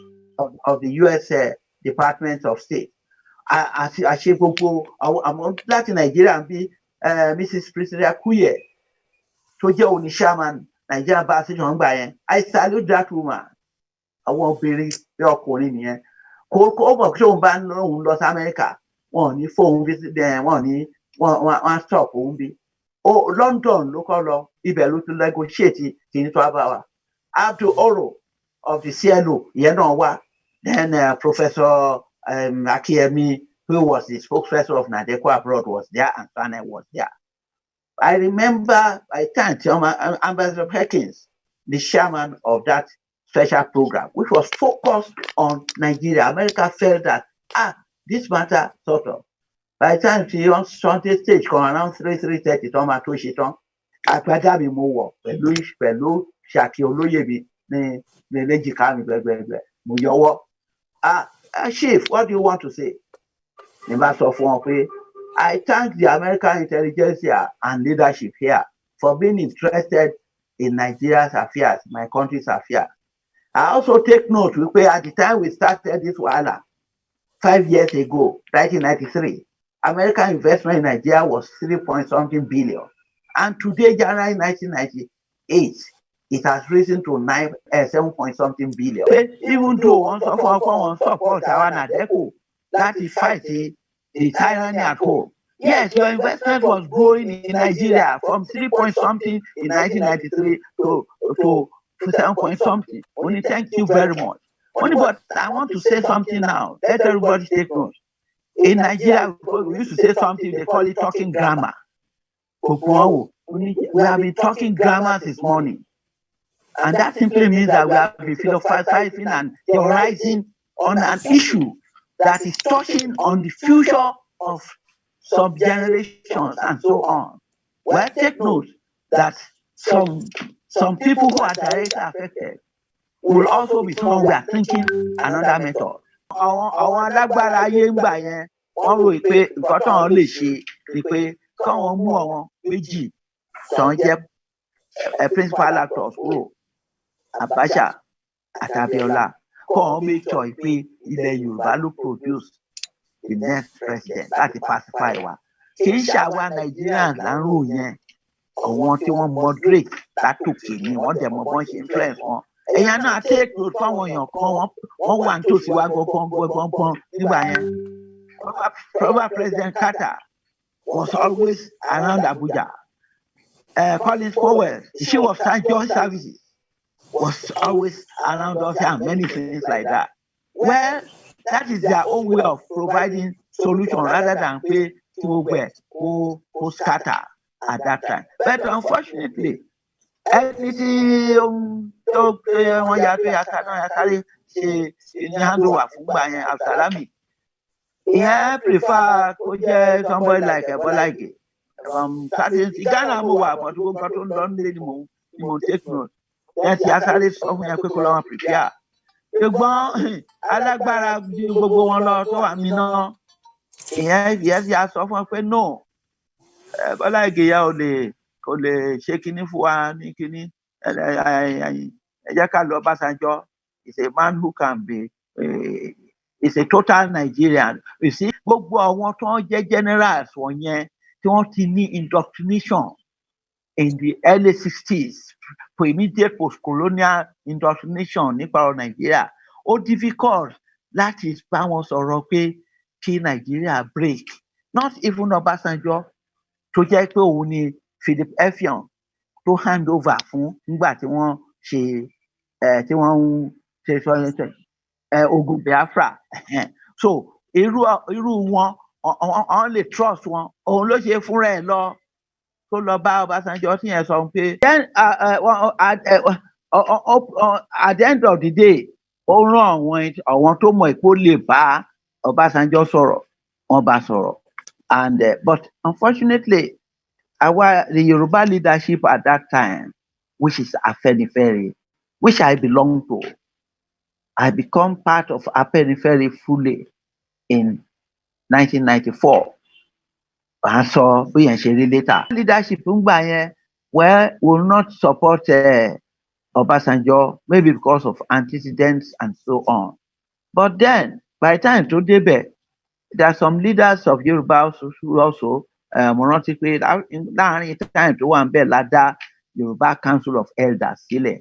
of the US Department of State. Àṣẹ gbogbo àwọn láti Nàìjíríà bí Mrs. Priscilla Kuye tó jẹ́ òní chairman Nigeria Association gbà yẹn. I salute that woman. Àwọn obìnrin bí ọkùnrin nìyẹn. Kò mọ̀ kí òun bá lóun lọ sí Amẹ́ríkà wọn ò ní fóun visit wọn ò ní wọn stop òun bí. London ló kọ́ lọ ibẹ̀ ló tún negotiate kìíní tó bá wa. Abdul Oro of the CLO ìyẹn náà wà. Then Professor Akiyemi, who was the spokesperson of Nadeco abroad, was there, and Sane was there. I remember by time Ambassador Perkins, the chairman of that special program, which was focused on Nigeria. America felt that this matter sort of. By the time she on Sunday stage come around 3:30, Toma tó ṣe tán. Àgbàdá mi mo wọ̀ pẹ̀lú Ṣàkí Olóyèbí ní léjìká mi gbẹgbẹgbẹ. Mo yọwọ́. Chief, what do you want to say? I thank the American intelligence and leadership here for being interested in Nigeria's affairs, my country's affairs. I also take note at the time we started this wahala 5 years ago, 1993, American investment in Nigeria was 3-point-something billion. And today, January 1998, it has risen to 7-point-something billion. Even though one support our Nadeco, that is fighting the tyranny at home. Yes, your investment was growing in Nigeria from 3-point-something in 1993 to 7-point-something. Only thank you very much. Only, but I want to say something now. Let everybody take note. In Nigeria, we used to say something, they call it talking grammar. We have been talking grammar this morning. And that simply means that we have been philosophizing and theorizing on an issue that is touching on the future of some generations and so on. Well, take note that some people who are directly affected will also be somewhere thinking another method. Àwọn alágbára ayé ń gbà yẹn wọ́n rò pé nǹkan tó ń lè ṣe ni pé káwọn mú àwọn méjì tó ń jẹ́ principal actors kúrò Abacha àti Abiola kọ́ make sure pé ilẹ̀ Yorùbá ló produce the next president láti pacify wa. Kì í ṣàwa Nigerians là ń rò yẹn àwọn tí wọ́n moderate látòkè ni wọ́n dẹ̀ mọ bọ́n ṣe influence wọn. Èèyàn náà take note fáwọn èèyàn kan wọ́n wà nítòsí wa gbọ́ngbọ́n nígbà yẹn. Former President Carter was always around Abuja. Collins Powell, the chief of joint services, was always around us and many things like that. Well, that is their own way of providing solution rather than pay who scatter at that time. But unfortunately, anything wọ́n yàtọ̀ ṣe ní handover fún gbà yẹn Absalami. Ìyẹn prefer kó jẹ́ somebody like Bola Ige. Ghana mo wà but gbogbo nǹkan tó ń lọ nílé ni mo take note. Ẹ ti asáré sọ fún yẹn pé kó lọ́wọ́ prepare. Ṣùgbọ́n alágbára ju gbogbo wọn lọ tó wà mí náà. Ìyẹn ti a sọ fún ọ pé no. Bola Ige yẹn kò lè ṣe kinní fún wa ní kinní. Ẹ jẹ́ ká lọ Ọbásanjọ́. Is a man who can be is a total Nigerian. You see, gbogbo àwọn tó ń jẹ́ generals wọ̀nyẹn tí wọ́n ti ní indoctrination in the early 60s, immediate post-colonial indoctrination nípa ọ̀rọ̀ Nigeria. Ó difficult láti bá wọn sọ̀rọ̀ pé kí Nigeria break. Not even Ọbásanjọ́ tó jẹ́ pé òun ni Philip Effiong tó hand over fún nígbà tí wọ́n ṣe tí wọ́n ń ṣe sọ ogun Biafra so irú wọn ọ̀n lè trust wọn òun ló ṣe fúnra ẹ̀ lọ tó lọ bá Ọbásanjọ́ tí yẹn sọ pé then at the end of the day ó rán àwọn tó mọ̀ pé ó lè bá Ọbásanjọ́ sọ̀rọ̀ wọ́n bá sọ̀rọ̀ and but unfortunately the Yoruba leadership at that time, which is Afenifere, which I belong to, I become part of Afenifere fully in 1994. And so we later. Leadership will not support Obasanjo, maybe because of antecedents and so on. But then, by the time to Debe, there are some leaders of Yoruba who also monotically láàrin time tó wà ń bẹ̀ ládá Yoruba Council of Elders sílẹ̀,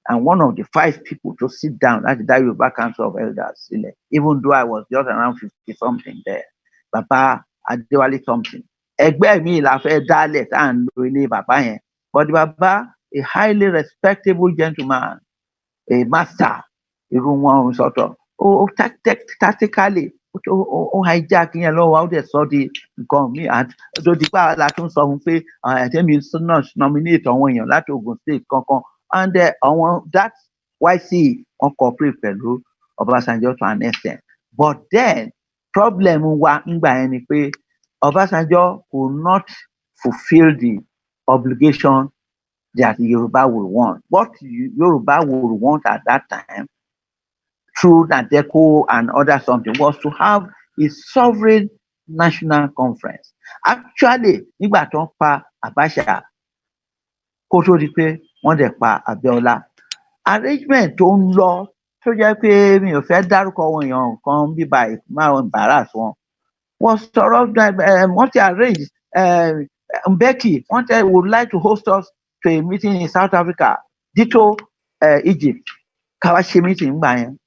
and one of the 5 people to sit down at the Yoruba Council of Elders sílẹ̀, even though I was just around 50 something there, Baba Adewale something. Ẹgbẹ́ mi la fẹ́ dálẹ̀ tá à ń lo ilé bàbá yẹn, but Baba, a highly respectable gentleman, a master, irú wọn sọ̀tọ̀, tactically ó hijack yẹn lọ́wọ́ ó dẹ̀ sọ di nǹkan mi àti tó di pa la tún sọ fún pé ẹ̀tẹ́mi náà nominate àwọn èèyàn láti Ogun State kankan and àwọn that YC wọn cooperate pẹ̀lú Ọbásanjọ́ to an extent, but then problem wa ngbà yẹn ni pé Ọbásanjọ́ could not fulfil the obligation that Yoruba would want. What Yoruba would want at that time through Nadeco and other something was to have a sovereign national conference. Actually, nígbà tó ń pa Abacha kó tó di pé wọ́n dẹ̀ pa Abiola, arrangement tó ń lọ tó jẹ́ pé mi ò fẹ́ dárúkọ àwọn èèyàn kan bíbá máa embarrass wọn, wọ́n sọ̀rọ̀ wọ́n ti arrange Mbeki would like to host us to a meeting in South Africa, ditto Egypt, káwá ṣe meeting gbà yẹn.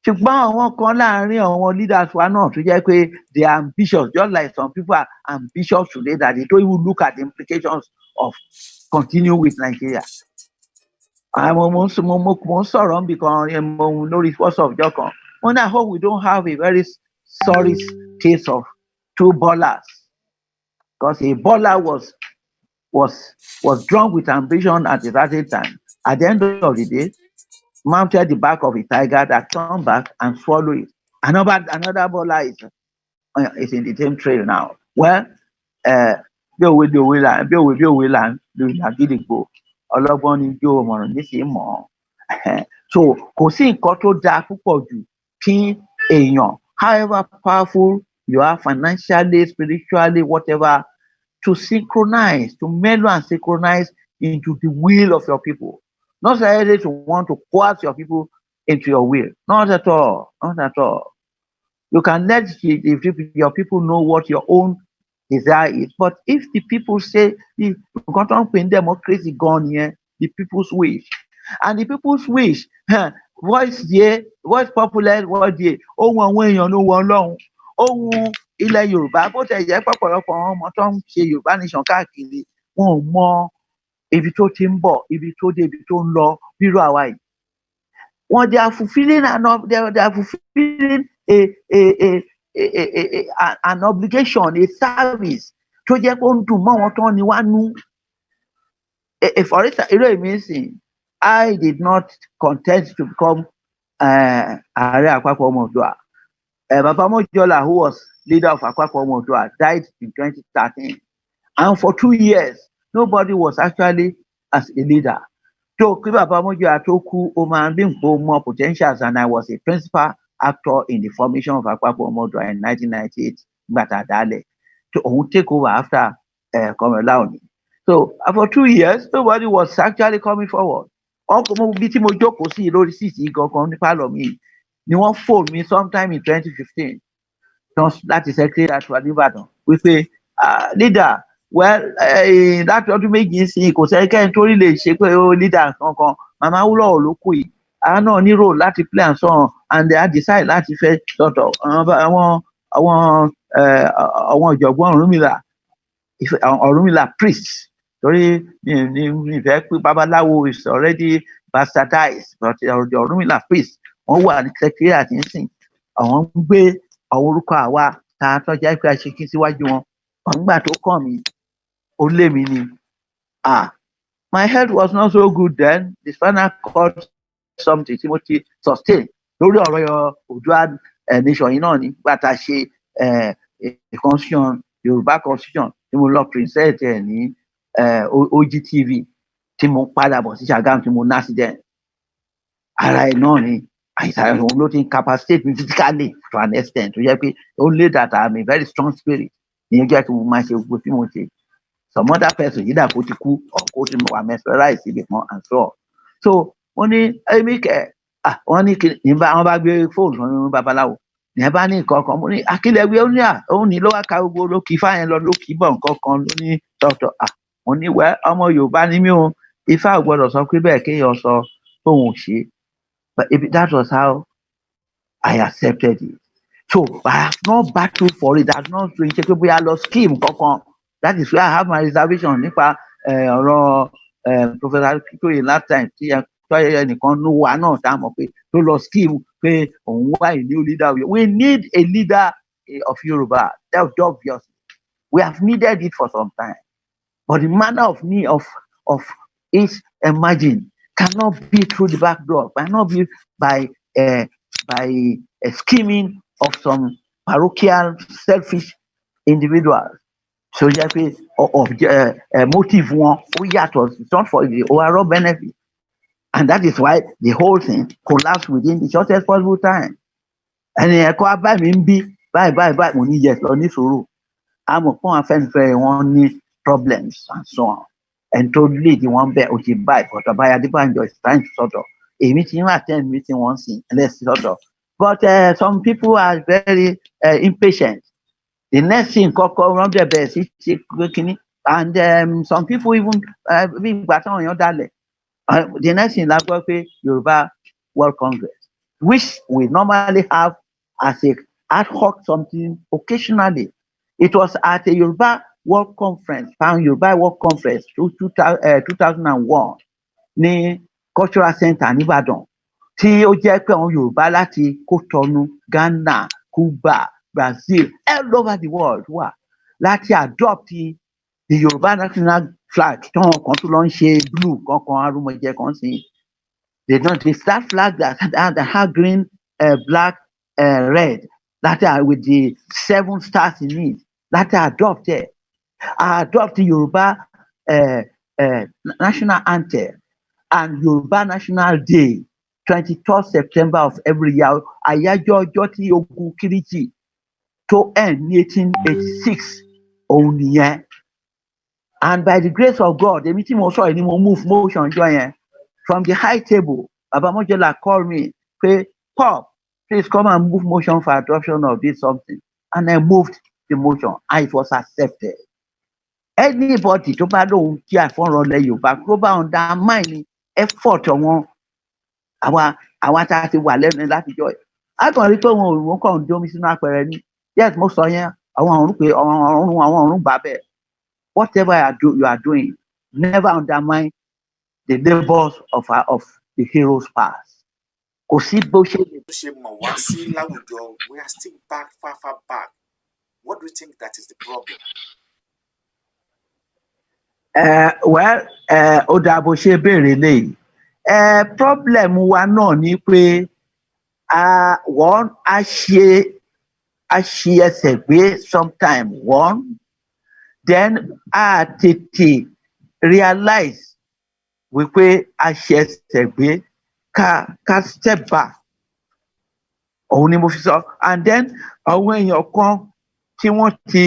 Ṣùgbọ́n àwọn kan láàrin àwọn leaders wa náà tó jẹ́ pé they are ambitious, just like some people are ambitious today that they don't even look at the implications of continuing with Nigeria. Mo sọ̀rọ̀ níbi kan lórí first of ọjọ́ kan. I hope we don't have a very sorry case of 2 ballers, because a baller was drunk with ambition at a certain time. At the end of the day, mounted the back of a tiger that turned back and swallowed it. Another baller is in the same trail now. Well, bí òwe là gídìgbò ọlọ́gbọ́n ní jó ọmọràn nísìnyí mọ̀ ọ́. So kò sí nǹkan tó dáa púpọ̀ jù kí èèyàn, however powerful you are financially, spiritually, whatever, to synchronize, to mellow and synchronize into the will of your people. Not necessarily to want to coerce your people into your will. Not at all. Not at all. You can let your people know what your own desire is. But if the people say, democracy gone here, the people's wish. And the people's wish, voice there, voice popular, voice there. Oh, one way, you know, one long. Oh, ilẹ̀ Yorùbá, bó tẹ̀ jẹ́ pọ̀pọ̀lọpọ̀ àwọn ọmọ tó ń ṣe Yorùbá nation káàkiri, wọn ò mọ ibi tó ti ń bọ̀, ibi tó dé, ibi tó ń lọ, bírò àwa yìí. They are fulfilling an obligation, a service tó jẹ́ pé ó ń dùn mọ́ wọn tán ni wá nú. For instance, I did not contend to become Aare-Apapo-Omo-Oodua. Baba Mojola, who was leader of Apapo-Omo-Oodua, died in 2013. And for 2 years, nobody was actually as a leader. So Baba Mojola took more potentials, and I was a principal actor in the formation of Apapo-Omo-Oodua in 1998. But Adale to take over after Komolaoni. So for 2 years, nobody was actually coming forward. Ni wọ́n phone me sometime in 2015. Láti secretary àti Ìbàdàn wípé leader, well, láti ọdún méjì sí kò sẹ́kẹ́ni tó rí lè ṣe pé ó leader kankan, Màmá Awólọ́wọ̀ ló kù yìí. Àwọn náà ní role láti play and so on, and they had decided láti fẹ́ sọ̀tọ̀ àwọn ọ̀jọ̀gbọ́n Ọ̀rúnmìlà priest. Torí ìfẹ́ pé babaláwo is already bastardized but the Ọ̀rúnmìlà priest wọ́n wà ní secretariat nísìn àwọn ń gbé orúkọ àwa tá a tọ́jà pé a ṣe kí síwájú wọn nígbà tó kàn mí ó lé mi ni my head was not so good then the spinal cord something tí mo ti sustain lórí ọ̀rọ̀ Oòduà nation yìí náà ní gbàtà ṣe constitution Yorùbá constitution tí mo lọ present ẹ̀ ní OGTV tí mo padà bọ̀ sí Ṣàgámù tí mo ní accident ara ẹ̀ náà ni àìsàn òun ló ti incapacitate me physically to an extent tó yẹ pé ó lé that I am a very strong spirit ìyẹn jẹ́ kí mo máa ṣe gbogbo tí mo ṣe some other person yìí dà kó ti kú ọkọ tí mo wà mesmerize ibì kan and so on so wọ́n ní èmi kẹ wọ́n ní nígbà wọ́n bá gbé fóònù wọn ní babaláwo ní ẹ bá ní nǹkan kan mo ní akílẹ̀wé ó ní òun ní ló wá ka gbogbo ló kì í fáyẹn lọ ló kì í bọ̀ nǹkan kan ló ní tọ̀tọ̀ mo ní wẹ́ ọmọ Yorùbá ní mí o Ifá ò gbọdọ̀ sọ pé bẹ́ẹ̀ kéèyàn sọ fóun ò ṣe but that was how I accepted it so I have not battled for it I have not doing ṣe pé bóyá lọ scheme kankan that is where I have my reservation nípa ọ̀rọ̀ Professor Akitoye last time tí ẹnìkan ló wà náà tá a mọ̀ pé tó lọ scheme pé òun wá a new leader we need a leader of Yoruba that's obvious we have needed it for some time but the manner of need of it emerging cannot be through the back door cannot be by scheming of some parochial selfish individuals so jẹ́ pé motive wọn ó yàtọ̀ it's not for the overall benefit and that is why the whole thing collapsed within the shortest possible time ẹni ẹ̀kọ́ abá mi ń bí báyìí mo ní yẹ lọ ní sùúrù àmọ́ fún Afẹ́nifẹ́re wọn ní problems and so on ẹni tó lead wọn bẹ́ẹ̀ ó ti báyìí but Ọba Ade-Banjo is trying to sort of èmi ti ń attend meeting wọn sí let's sort of but some people are very impatient. The next thing kọ́kọ́ run the best ṣe kínní and some people even bí ìgbà táwọn èèyàn dalẹ̀ the next thing la gbọ́ pé Yorùbá World Congress which we normally have as a ad hoc something occasionally it was at a Yorùbá World Conference Yorùbá World Conference 2001 ní Cultural Center nìbàdàn tí ó jẹ́ pé àwọn Yorùbá láti Kótọ́nù Ghana Cuba Brazil all over the world wà láti adopt the Yorùbá national flag tí wọn kan tó lọ ń ṣe blue kankan arúmọjẹ kan sí they start flag that have green black red láti with the 7 stars in it láti adopt the Yorùbá national anthem and Yorùbá National Day 23rd September of every year àyájọ́ ọjọ́ tí ogun Kírìtì to end ní 1886 òun nìyẹn and by the grace of God èmi tí mo sọ yìí ni mo move motion jọ yẹn from the high table Baba Mojola call me pé Pop please come and move motion for adoption of this something and I moved the motion and it was accepted anybody tó bá lóun kí àfọ̀nrọ̀lẹ̀ Yorùbá tó bá undermine effort wọn àwa tá a ti wà lẹ́nu láti jọ a kàn rí pé wọn kàn ń domi sínú apẹ̀rẹ̀ ni yes mo sọ yẹn àwọn ọ̀run pé àwọn ọ̀run gbà bẹ́ẹ̀ whatever you are doing never undermine the labours of the heroes past kò sí bó ṣe lè. bó ṣe mọ̀ wá sí láwùjọ we are still far back what do you think that is the problem. Well ó dáa bó ṣe béèrè léyìí problem wa náà ni pé wọ́n á ṣe ẹsẹ̀ gbé sometime one then a tètè realize wípé a ṣe ẹsẹ̀ gbé ká step back òun ni mo fi sọ and then àwọn èèyàn kan tí wọ́n ti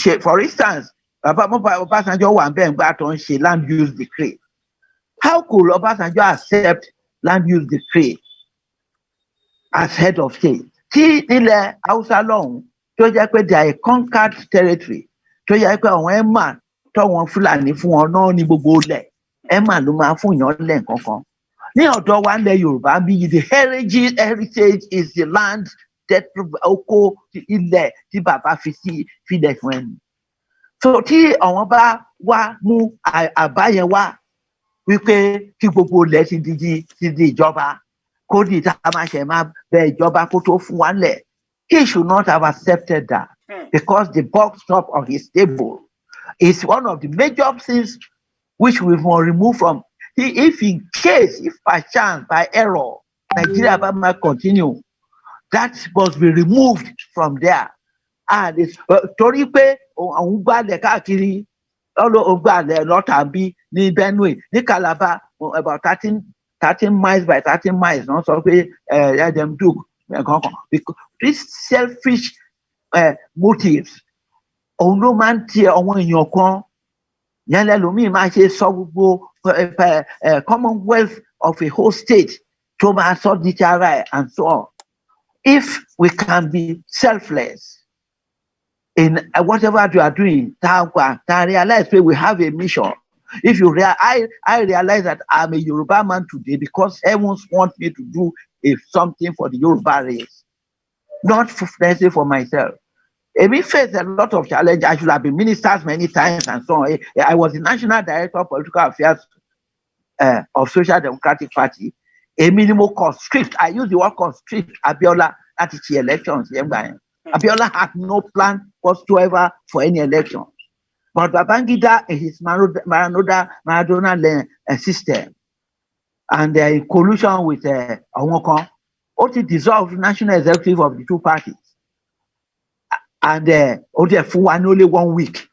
ṣe for instance bàbá Ọbásanjọ́ wà bẹ́ẹ̀ nígbà tó ń ṣe land use decree how could Ọbásanjọ́ accept land use decree as head of state tí nílẹ̀ Haúsá lọ́hùn tó jẹ́ pé they are a conquered territory tó jẹ́ pé àwọn ẹ̀mà tọ́wọn Fúlàní fún wọn náà ní gbogbo ilẹ̀ ẹ̀mà ló máa fún yàn lẹ̀ kankan ní ọ̀dọ̀ wa nílẹ̀ Yorùbá bí the heritage is the land that oko ilẹ̀ tí bàbá filẹ̀ fún ẹni so tí àwọn bá wá mú àbá yẹn wá wípé kí gbogbo ilẹ̀ ti di ìjọba kó di tá a máa ṣe máa bẹ ìjọba kó tó fún wa lẹ̀. He should not have accepted that because the buck stop on his table is one of the major things which we must remove from. If in case, if by chance, by error, Nigeria might continue, that must be removed from there. And it's torí pé òun gbàlẹ̀ káàkiri òun gbàlẹ̀ lọ́tàbí ní Benue ní Calabar about 13 miles by 13 miles wọ́n sọ pé let them do kankan because these selfish motives òun ló máa ń tiẹ̀ àwọn èèyàn kan yẹn lẹ́lòmíì máa ṣe sọ gbogbo commonwealth of a whole state tó máa sọ di ti ara ẹ̀ and so on. If we can be selfless in whatever you are doing, I realize that we have a mission. If you I realize that I'm a Yoruba man today because heavens wants me to do something for the Yoruba race, not necessarily for myself. We faced a lot of challenges. I should have been ministers many times and so on. I was the National Director of Political Affairs of Social Democratic Party. A minimal constrict. I use the word constrict Abiola at the elections. Abiola had no plan whatsoever for any election. But Babangida in his Maradona system and in collusion with Onwokon, Oti dissolved the national executive of the two parties. And Oti only 1 week.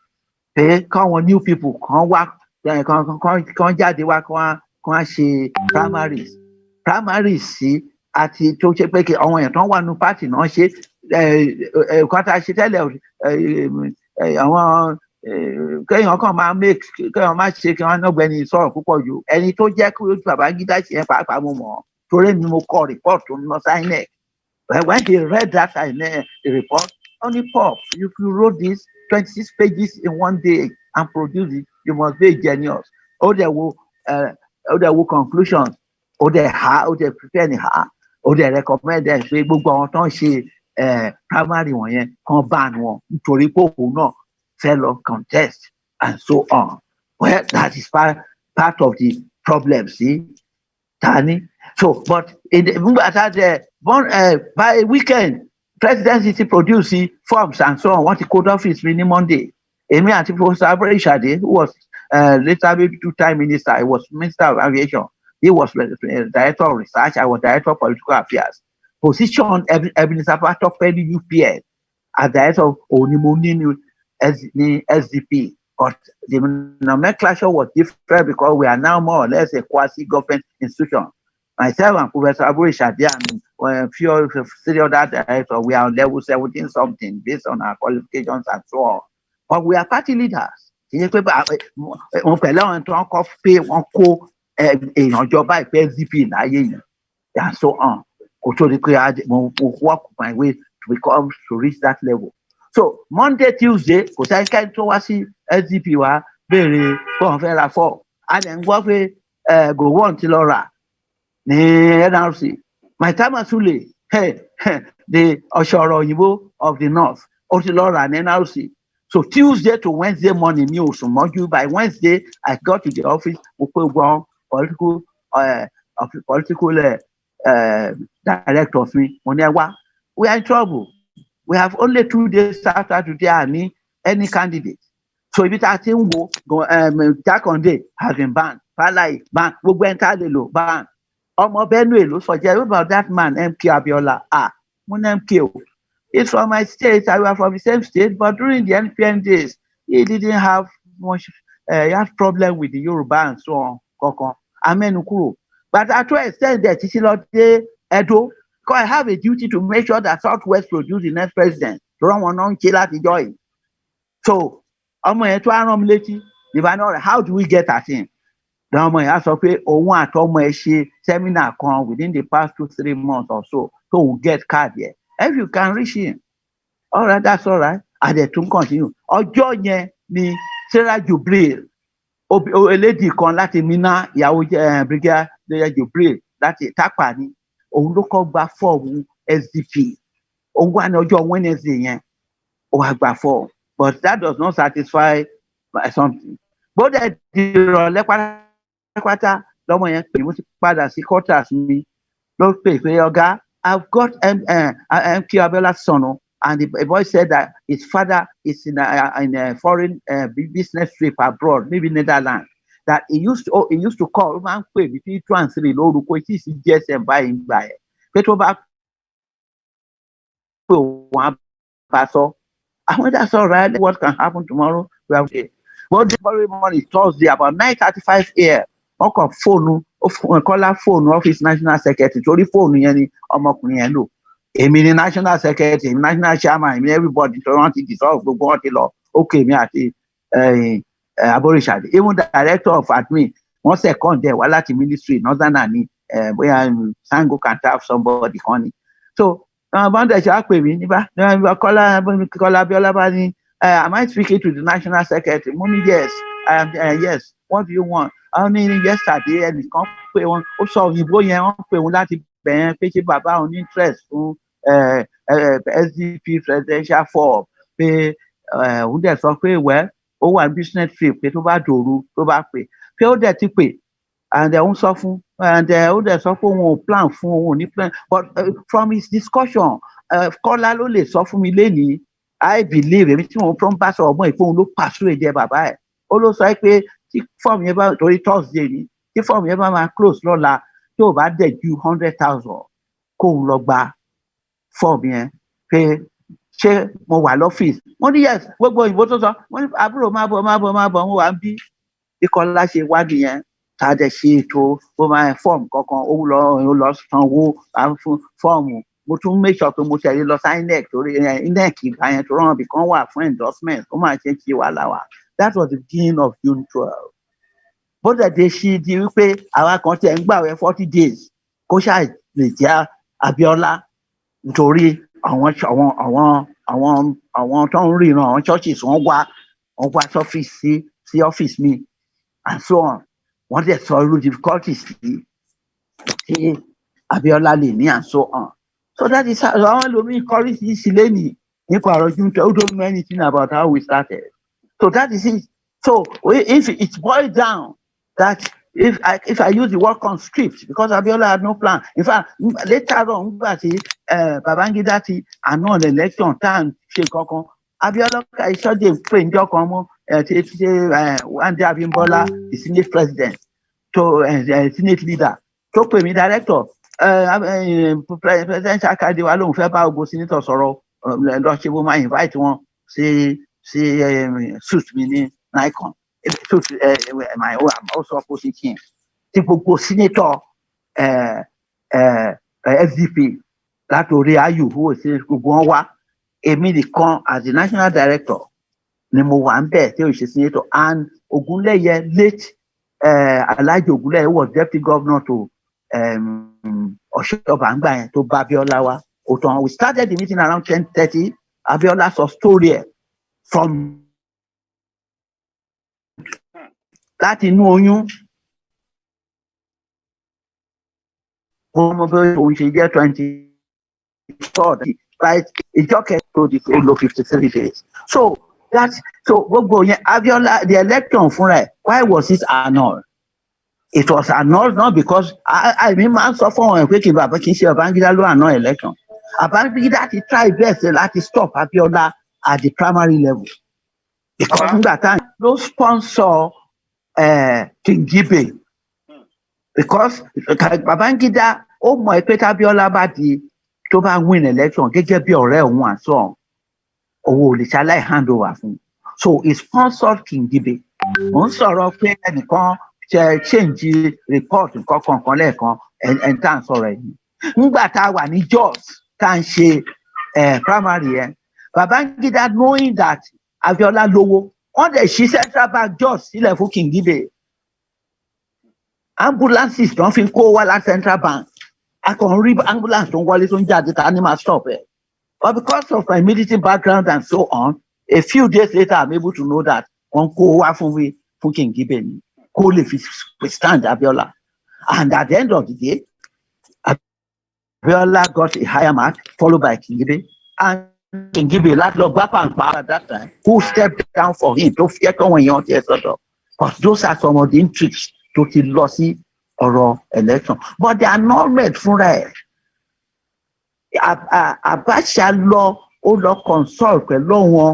They come new people, come work, come ṣe primaries. Primaries, see, àti tó ṣe pé kí àwọn èèyàn tó wà nínú party náà ṣe kọ́tà ṣe tẹ́lẹ̀ àwọn kéèyàn kan máa make kéèyàn máa ṣe kí wọ́n náà sọ̀rọ̀ púpọ̀ jù ẹni tó jẹ́ kí ojú Babangida ṣe yẹn pàápàá mo mọ̀ torí mi mo kọ report tó ń lọ INEC. When he read that the report, only pop, if you wrote this 26 pages in 1 day and produce it, you must be a genius. There will conclusions. They prepare any they recommend that pé gbogbo àwọn tó ń ṣe primary wọ̀nyẹn kan ban wọn nítorí pé òun náà fẹ́ lọ contest and so on. Well, that is part of the problem, see, Tani. So, but by weekend, presidency produce forms and so on. What the code office really Monday. Emi and Professor Aare-Olorogun, who was later maybe 2-time minister, he was Minister of Aviation. He was Director of Research. I was Director of Political Affairs. Position Ebenezer Patopeli UPN as Director of Onimoni SDP. But the nomenclature was different because we are now more or less a quasi-government institution. Myself and Professor Aare-Olorogun and a few other directors, we are on level 17 something based on our qualifications and so on. But we are party leaders. SDP and so on. Work my way to reach that level. So Monday, Tuesday, SDP wa bere for and then go on till Laura NRC. My time Asule, the Oshoro Yibo of the North, Otilora and NRC. So Tuesday to Wednesday morning news. By Wednesday, I got to the office political director of me. We are in trouble. We have only 2 days after today any candidate. So if it has been Jack on day has been banned. Palai ban. We went ban. Benue forget about that man MK Abiola. MK. It's from my state. I was from the same state, but during the NPN days, he didn't have much. He had problem with the Yoruba and so on. But at what extent that Edo, because I have a duty to make sure that Southwest produce the next president. So, how do we get at him? Seminar within the past 2-3 months or so we'll get card here. If you can reach him, all right, that's all right. And they to continue. Ọjọ́ yẹn ni Sarah Jubril, a lady kan láti Minna, ìyàwó Brigadier Jubril láti Tápà ni, òun ló kọ́ gba fọ́ọ̀mù SDP. Òun wà ní ọjọ́ Wednesday yẹn, ó wá gba fọ́ọ̀mù. But that does not satisfy something. But the ìrọ̀lẹ́ pátápátá lọ́mọ yẹn pè mo ti padà sí quarters mi ló pè pé ọ̀gá I've got MK Abiola's son and the boy said that his father is in a foreign business trip abroad, maybe Netherlands. That he used to call man pè between 2 and 3 lórúkọ tí sì GSM báyìí ń gbà ẹ̀ pé tó bá pè wọ́n bá sọ. I went, that's all right. What can happen tomorrow? We have it. But the following morning, Thursday, about 9:35 a.m., ọkọ̀ fóònù kọ́lá fóònù ọ́fíìsì national secretary torí fóònù yẹn ni ọmọkùnrin yẹn lò. Èmi ni national secretary, èmi national chairman, èmi everybody tó rántí dissolve gbogbo wọn ti lọ. Okay, mi àti Aboríṣàdé. Even the director of admin, wọ́n second there wá láti ministry northern ní bóyá Sango can tap somebody kan ni. So, bọ́ndẹ̀ ṣe á pè mí níbà Kọ́lá Abíọ́lá bá ní am I speaking to the national secretary? Mo ní yes, yes, what do you want? Àwọn ní yesterday ẹnìkan pé wọn ó sọ òyìnbó yẹn wọ́n pè wọn láti bẹ̀rẹ̀ pé ṣé bàbá òun ní interest fún SDP presidential form pé òun dẹ̀ sọ pé well ó wà business trip pé tó bá dòru tó bá pé ó dẹ̀ ti pè and òun sọ fún and ó dẹ̀ sọ pé òun ò plan fún òun ò ní plan but from his discussion Kọ́lá ló lè sọ fún mi lénìí I believe èmi tí wọn fún bá sọ ọgbọ́n ìpóhùn ló pàṣẹ èdè bàbá ẹ̀ ó ló sọ pé tí fọ́ọ̀mù yẹn bá torí Thursday ni tí fọ́ọ̀mù yẹn bá máa close lọ́la tí ò bá dẹ̀ ju 100,000 kóun lọ gba fọ́ọ̀mù yẹn pé ṣé mo wà lọ́fíìsì wọ́n ní yes gbogbo òyìnbó tó sọ wọ́n ní àbúrò má bọ̀ wọ́n wà ń bí Kọ́lá ṣe wádìí yẹn tá a dẹ̀ ṣe ètò ó máa fọ́ọ̀mù kankan ó lọ sanwó fún fọ́ọ̀mù mo tún make sure pé mo tẹ̀lé lọ sí INEC torí INEC ìgbà yẹn tó rán ibìkan wà fún endorsement ó máa ṣe wàhálà wa. That was the beginning of June 12. Bó dẹ̀ dé sí di wípé àwa kan tẹ̀ ń gbàwẹ̀ 40 days kó ṣáà lè jẹ́ Abíọ́lá nítorí àwọn tó ń ríran àwọn churches wọ́n wá sí ọ́fíìsì mi and so on. Wọ́n dẹ̀ sọ irú difficulties tí Abíọ́lá lè ní and so on. So that is how àwọn ẹlòmíín kọrí sí ìsìlẹ̀ ní nípa ọ̀rọ̀ June 12. Who don't know anything about how we started. So that is it. So if it boils down that if I use the word conscript because Abiola had no plan. In fact, later on, Babangida ti announced the election time ṣe kankan. Abiola ìṣọ́dẹ̀ pé ǹjọ́ kan mọ́ Wande Abimbola, the Senate president, to Senate leader, tó pè mí director. President Akade wa lóun fẹ́ bá ogun senator sọ̀rọ̀ lọ ṣe bó máa invite wọn sí suit mi ní Nikon suit my own I'm also opposite him tí gbogbo senator SDP látòrí ayù who ṣe gbogbo wọn wá èmi nìkan as the national director ni mo wà ń bẹ̀ tí ó ṣe senator and Ogunleye late Alhaji Ogunleye was deputy governor to Ọ̀ṣọ́bà ńgbà yẹn tó bá Abíọ́lá wá òtàn we started the meeting around 10:30 Abíọ́lá sọ story from láti inú oyún ọmọ bẹ́ẹ̀ òun ṣe jẹ́ 23rd right ìjọ́kẹ́ tó di tó lo 53 days so gbogbo yẹn Abíọ́lá the election fúnra ẹ̀ why was it annulled? It was annulled not because I mean máa ń sọ fún ọ̀hún pé kí bàbá kì í ṣe Babangida ló annul election. Babangida ti try best láti stop Abiola at the primary level. Because nígbà táwọn ló sponsor King Gibe. Because Babangida ó mọ̀ pé Abiola bá di tó bá win election gẹ́gẹ́ bí ọ̀rẹ́ òun àṣọ owó ò lè ṣaláì hand over fún. So he sponsored King Gibe. Mo ń sọ̀rọ̀ pé ẹnìkan change report nǹkan lẹ́ẹ̀kan ẹ̀ tá à ń sọ̀rọ̀ ẹ̀yìn. Nígbà tá a wà ní Jos tá à ń ṣe primary yẹn Babangida knowing that Abiola lówó wọ́n dẹ̀ ṣí Central Bank Jos sílẹ̀ fún King Gibe. Ambulances tó ń fi kó wá láti Central Bank a kàn rí ambulance tó ń wọlé tó ń jáde ká ní máa stop ẹ̀. But because of my military background and so on a few days later I'm able to know that wọ́n kó wá fún King Gibe ni. Kó lè fi stand Abiola. And at the end of the day, Abiola got a higher mark, followed by King Gibe. And King Gibe, at that time, who stepped down for him, to fear when you want to. But those are some of the intrigues tó ti lọ sí ọ̀rọ̀ election but they are not ready fúnra ẹ̀. Abacha ó lọ consult pẹ̀lú wọn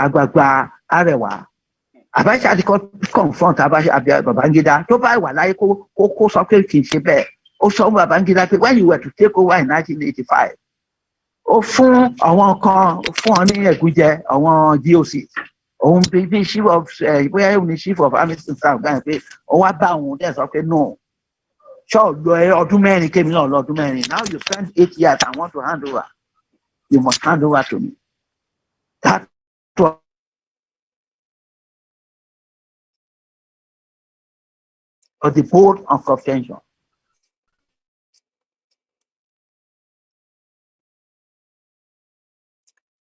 àgbààgbà Arewa. Abacha ti confront Babangida tó bá wà láyé kó sọ pé kì í ṣe bẹ́ẹ̀. Ó sọ fún Babangida pé when you were to take over in 1985 ó fún àwọn kan fún ọ ní ẹ̀gúnjẹ àwọn GOC òun bí chief of bóyá òun ní chief of army staff gbà pé ó wá bá òun dẹ̀ sọ pé no ṣọ́ lọ ọdún mẹ́rin kémi náà lọ ọdún mẹ́rin now you spend 8 years I want to hand over you must hand over to me. That was the board of contention.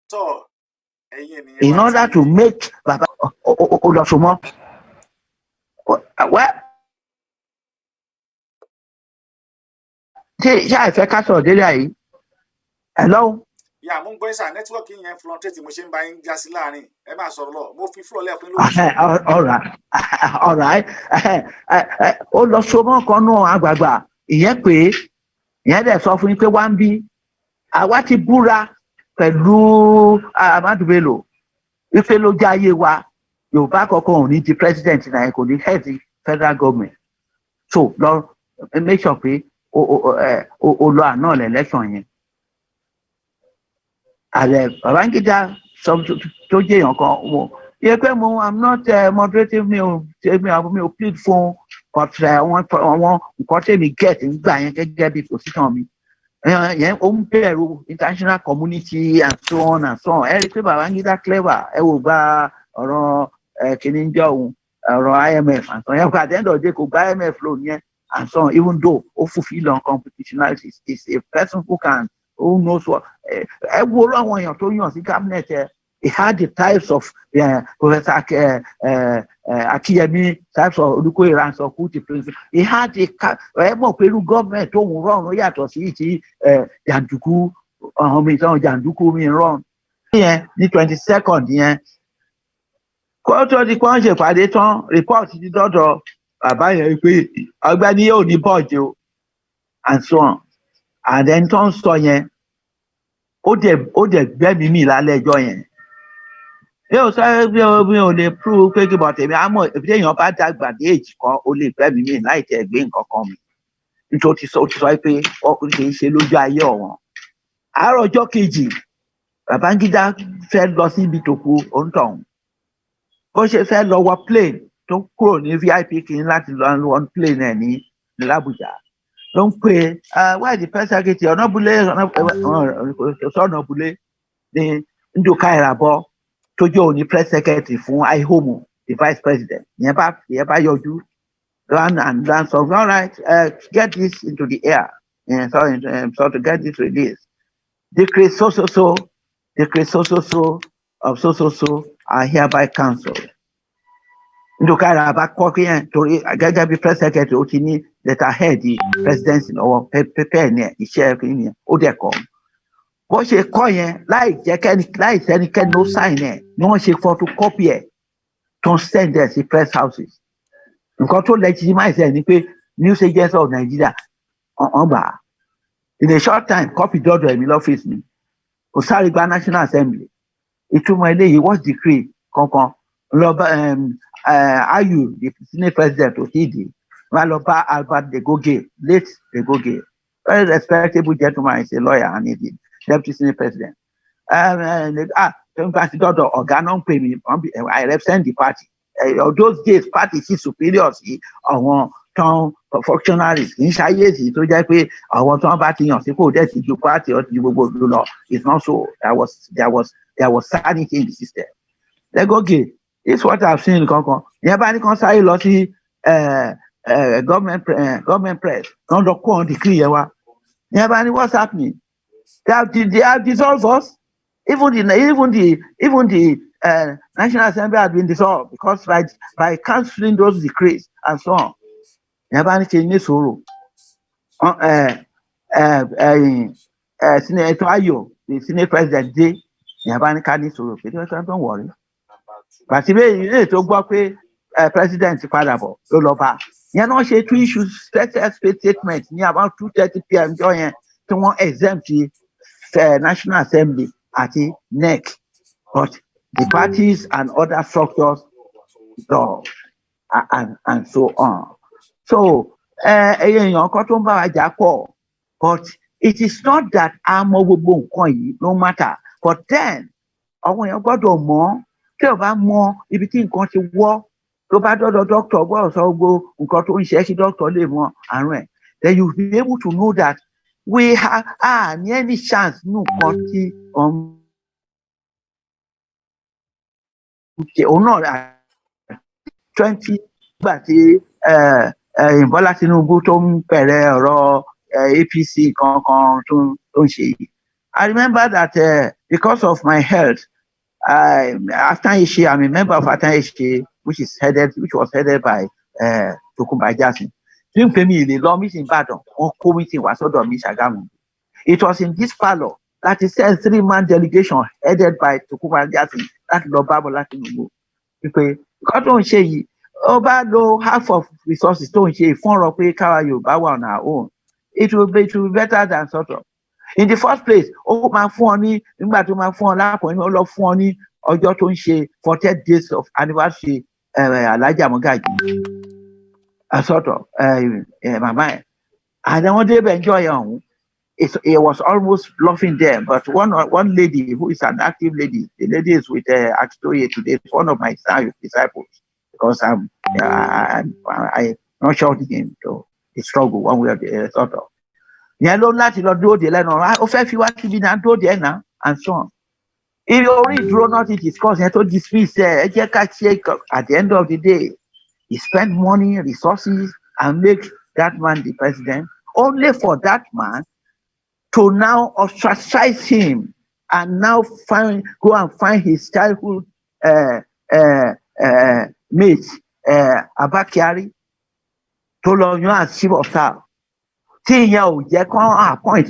So, in order to make Baba Olosumo, well, ṣé àìfẹ́ ká sọ̀rọ̀ délé àyè? Hello. Yeah, mo ń gbọ́ ìsà nẹ́tíwọ́ọ̀kì yẹn fluctuate mo ṣe ń bá yín já sí láàrin ẹ máa sọ̀rọ̀ lọ mo fi floor lẹ́ẹ̀pín lórí. All right. Ó lọ sọmọ kan náà àgbààgbà ìyẹn pé ìyẹn dẹ̀ sọ fún yín pé wá ń bí àwa ti búra pẹ̀lú Ahmadu Bello wípé ló jẹ́ ayé wa Yorùbá kankan ò ní di president náà kò ní head federal government so lọ make sure pé o lọ àná election yẹn. Ààrẹ Babangida sọ tó jẹ́ èèyàn kan mo yẹ pé mo I'm not moderating mi ò plead fún but àwọn nǹkan tèmi get nígbà yẹn gẹ́gẹ́ bí position mi yẹn ó ń bẹ̀rù international community and so on and so on ẹ rí i pé Babangida clever ẹ wò gba ọ̀rọ̀ kìíní jọ òun ọ̀rọ̀ IMF and so on at the end of the day kò gba IMF loan yẹn and so on even though ó fulfill on constitutionality is a person who knows what ẹ wo àwọn èèyàn tó yàn sí cabinet he had the types of Professor Akiyemi types of Olukoye Ransoku the president he had ẹ mọ̀ pé irú government tó ń rọrùn yàtọ̀ sí ti jàǹdùkú jàǹdùkú mi rọrùn yẹn ní 22nd yẹn kó tó di kó ń ṣèpàdé tán report ti dọ́dọ̀ bàbá yẹn pé ọgbẹ́ni yóò ní bọ́ọ̀dì o and so on and then tó ń sọ yẹn ó dẹ̀ gbẹ́mí mi lálẹ́ ẹjọ́ yẹn yóò sọ bí o lè prove pé kí bọ̀tẹ̀ mi àmọ́ if èèyàn bá dàgbà dé èjì kan ó lè gbẹ́mí mi láì tẹ̀ gbé nǹkan kan mi nítorí ó ti sọ pé ọkùnrin kì í ṣe lójú ayé ọ̀wọ́n àárọ̀ ọjọ́ kejì Babangida fẹ́ lọ síbi tó kú òǹtọ̀hún bó ṣe fẹ́ lọ wọ plane tó kúrò ní VIP kì í láti lọ wọ plane ẹ̀ ní l'Abuja ló ń pè why the press secretary ọ̀nàbùlé ní Nduka Irabor tó jẹ́ òní press secretary fún IHOMO the vice president ìyẹn bá yọjú and so all right get this into the air so to get this release decree so of so are hereby cancelled. Nduka Irabor kọ́ kí yẹn torí gẹ́gẹ́ bí press secretary ó ti ní letterhead presidency lọ́wọ́ pẹ́pẹ́ ní iṣẹ́ yẹn ó dẹ̀ kọ́ bó ṣe kọ́ yẹn láì sẹ́nikẹ́ni ló sign ẹ̀ ni wọ́n ṣe photocopy ẹ̀ tó ń send ẹ̀ sí press houses nǹkan tó legitimize ẹ̀ ni pé news agency of Nigeria ọ̀nba in a short time copy dọ́dọ̀ ẹ̀mí lọ́fíìsì mi kò sáré gba National Assembly ìtumọ̀ eléyìí what's decree kankan lọ́ba ayu the Senate president ò tíì dé wọn lọ bá Albert Degoge late Degoge very respectable gentleman is a lawyer and he did deputy Senate president twenty dọ́dọ̀ ọ̀gá náà ń pè mí I represent the party those days party sí superior sí àwọn tán functionaries kì í ṣàyèsí tó jẹ́ pé àwọn tán bá ti yàn sípò dẹ̀ ti ju party ọtí ju gbogbo ìlú lọ it's not so there was sanity in the system. Degoge it's what I've seen kankan ìyẹn bá ní kan sáré lọ sí government press kan lọ kó on decree yẹn wá ìyẹn bá ní what's happening they have dissolved us even the National Assembly has been dissolved because by cancelling those decrees and so on ìyẹn bá ní ṣe ní sòrò Senator Ayo the Senate president dé ìyẹn bá ní ká ní sòrò pé don't worry pàtí bẹ́ẹ̀ ilé tó gbọ́ pé president padà bọ̀ ló lọ bá yẹn náà ṣe tún issue special statement ní about 2:30 p.m. jọ yẹn tí wọ́n exempt National Assembly àti NEC but the parties and other structures dissolved and so on. So èèyàn kan tó ń bá wa jà pọ̀ but it is not that a mọ gbogbo nǹkan yìí no matter but then àwọn èèyàn gbọ́dọ̀ mọ̀ tí o bá mọ ibi tí nǹkan ti wọ́ tó bá dọ́dọ̀ doctor gbọ́dọ̀ sọ gbogbo nǹkan tó ń ṣe kí doctor lè mọ àrùn ẹ̀ then you be able to know that we have ní any chance nǹkan tí òun náà 20 gbà tí Bọ́lá Tinubu tó ń bẹ̀rẹ̀ ọ̀rọ̀ APC kankan tó ń ṣe yìí. I remember that because of my health, After-Ishe, I'm a member of After-Ishe, which was headed by Tokunbo Jackson. It was in this parlor that he sent 3-man delegation headed by Tokunbo Jackson that lọ bá Bọ́lá Tinubu. Because tó ń ṣe yìí, ó bá lo half of resources tó ń ṣe ìfúnrọ pé káwa Yorùbá wà on our own. It will be better than sort of. In the first place, ó máa fún ọ ní nígbà tó máa fún ọ lápò ní ó lọ fún ọ ní ọjọ́ tó ń ṣe 40 days of anniversary Alhaja Mogaji. Sort of mama ẹ̀. And then one day enjoy ọ̀hún. It was almost bluffing them, but one lady who is an active lady, the lady is with Akitoye today, one of my disciples, because I'm not shouting him to the struggle one way or the other, sort of. Yẹn ló láti lọ dúró de lẹ́nu ọ̀rọ̀ ó fẹ́ fi wá síbi náà dúró de ẹ̀ náà and so on. If orí ìdúró náà ti discuss yẹn tó dismiss ẹ jẹ́ ká ṣe at the end of the day he spend money, resources and make that man the president only for that man to now ostracize him and now go and find his childhood mate Abba Kyari tó lọ yan as chief of staff. Tí ìyẹn ò jẹ́ kán appoint